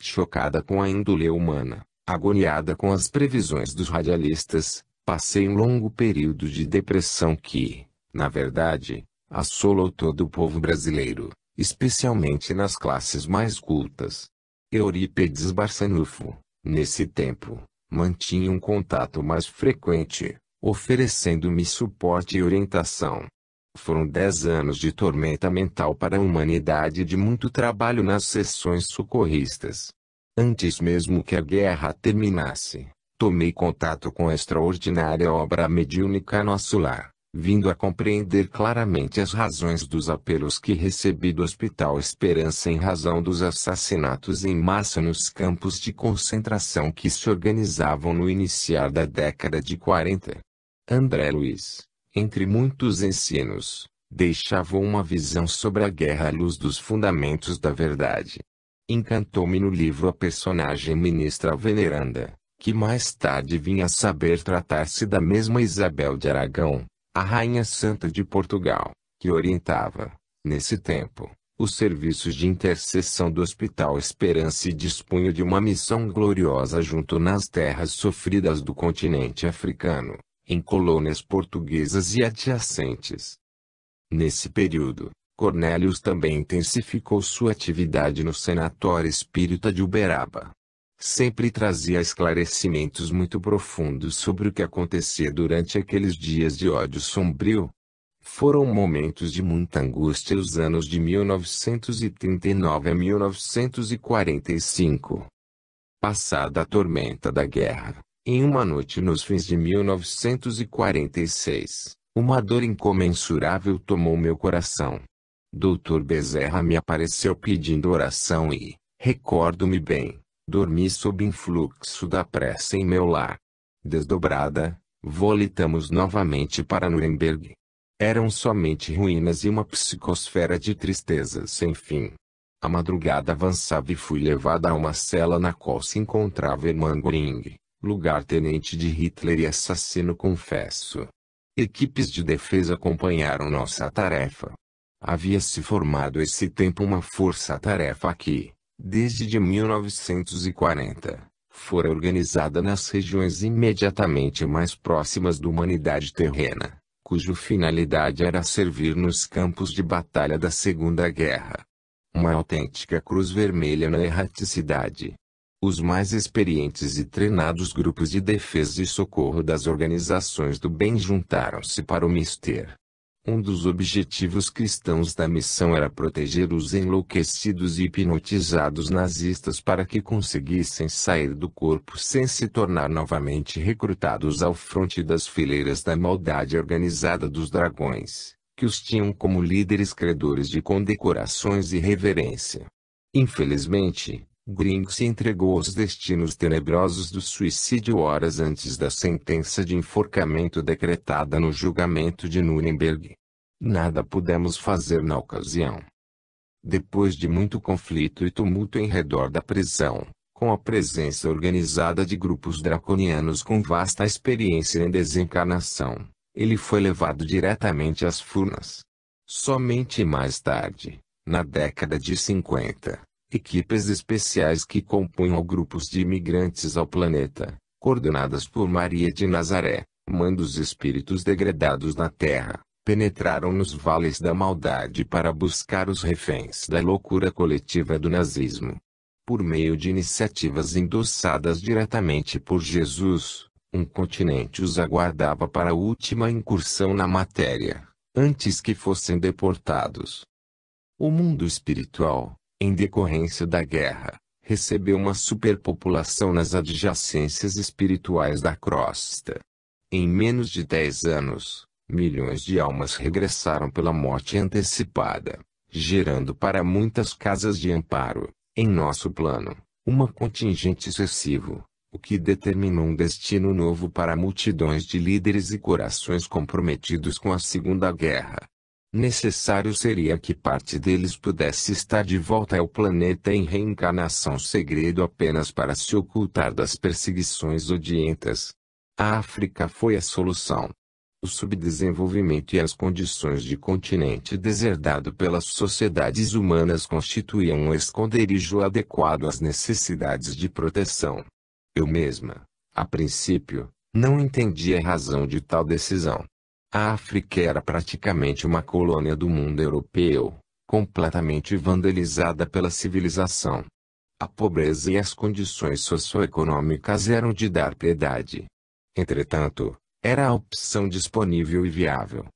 Chocada com a índole humana, agoniada com as previsões dos radialistas, passei um longo período de depressão que, na verdade, assolou todo o povo brasileiro, especialmente nas classes mais cultas. Eurípedes Barçanufo, Nesse tempo, mantinha um contato mais frequente, oferecendo-me suporte e orientação. Foram 10 anos de tormenta mental para a humanidade e de muito trabalho nas sessões socorristas. Antes mesmo que a guerra terminasse, tomei contato com a extraordinária obra mediúnica Nosso Lar, vindo a compreender claramente as razões dos apelos que recebi do Hospital Esperança em razão dos assassinatos em massa nos campos de concentração que se organizavam no iniciar da década de 40. André Luiz, entre muitos ensinos, deixava uma visão sobre a guerra à luz dos fundamentos da verdade. Encantou-me no livro a personagem ministra veneranda, que mais tarde vinha a saber tratar-se da mesma Isabel de Aragão, a Rainha Santa de Portugal, que orientava, nesse tempo, os serviços de intercessão do Hospital Esperança e dispunha de uma missão gloriosa junto nas terras sofridas do continente africano, em colônias portuguesas e adjacentes. Nesse período, Cornélios também intensificou sua atividade no Sanatório Espírita de Uberaba. Sempre trazia esclarecimentos muito profundos sobre o que acontecia durante aqueles dias de ódio sombrio. Foram momentos de muita angústia os anos de 1939 a 1945. Passada a tormenta da guerra, em uma noite nos fins de 1946, uma dor incomensurável tomou meu coração. Dr. Bezerra me apareceu pedindo oração e, recordo-me bem, dormi sob influxo da prece em meu lar. Desdobrada, volitamos novamente para Nuremberg. Eram somente ruínas e uma psicosfera de tristeza sem fim. A madrugada avançava e fui levada a uma cela na qual se encontrava Hermann Göring, lugar-tenente de Hitler e assassino confesso. Equipes de defesa acompanharam nossa tarefa. Havia-se formado esse tempo uma força-tarefa que, desde de 1940, fora organizada nas regiões imediatamente mais próximas da humanidade terrena, cuja finalidade era servir nos campos de batalha da Segunda Guerra. Uma autêntica cruz vermelha na erraticidade. Os mais experientes e treinados grupos de defesa e socorro das organizações do bem juntaram-se para o mister. Um dos objetivos cristãos da missão era proteger os enlouquecidos e hipnotizados nazistas para que conseguissem sair do corpo sem se tornar novamente recrutados ao fronte das fileiras da maldade organizada dos dragões, que os tinham como líderes credores de condecorações e reverência. Infelizmente, Göring se entregou aos destinos tenebrosos do suicídio horas antes da sentença de enforcamento decretada no julgamento de Nuremberg. Nada pudemos fazer na ocasião. Depois de muito conflito e tumulto em redor da prisão, com a presença organizada de grupos draconianos com vasta experiência em desencarnação, ele foi levado diretamente às furnas. Somente mais tarde, na década de 50, equipes especiais que compunham grupos de imigrantes ao planeta, coordenadas por Maria de Nazaré, mãe dos espíritos degradados na Terra, penetraram nos vales da maldade para buscar os reféns da loucura coletiva do nazismo. Por meio de iniciativas endossadas diretamente por Jesus, um continente os aguardava para a última incursão na matéria, antes que fossem deportados. O mundo espiritual, em decorrência da guerra, recebeu uma superpopulação nas adjacências espirituais da crosta. Em menos de 10 anos, milhões de almas regressaram pela morte antecipada, gerando para muitas casas de amparo, em nosso plano, uma contingente excessivo, o que determinou um destino novo para multidões de líderes e corações comprometidos com a Segunda Guerra. Necessário seria que parte deles pudesse estar de volta ao planeta em reencarnação segredo apenas para se ocultar das perseguições odientas. A África foi a solução. O subdesenvolvimento e as condições de continente deserdado pelas sociedades humanas constituíam um esconderijo adequado às necessidades de proteção. Eu mesma, a princípio, não entendia a razão de tal decisão. A África era praticamente uma colônia do mundo europeu, completamente vandalizada pela civilização. A pobreza e as condições socioeconômicas eram de dar piedade. Entretanto, era a opção disponível e viável.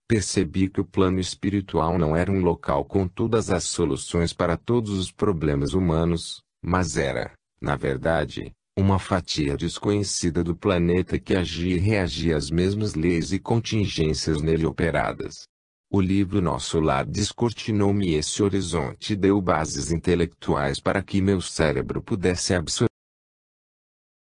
Percebi que o plano espiritual não era um local com todas as soluções para todos os problemas humanos, mas era, na verdade, uma fatia desconhecida do planeta que agia e reagia às mesmas leis e contingências nele operadas. O livro Nosso Lar descortinou-me esse horizonte e deu bases intelectuais para que meu cérebro pudesse absorver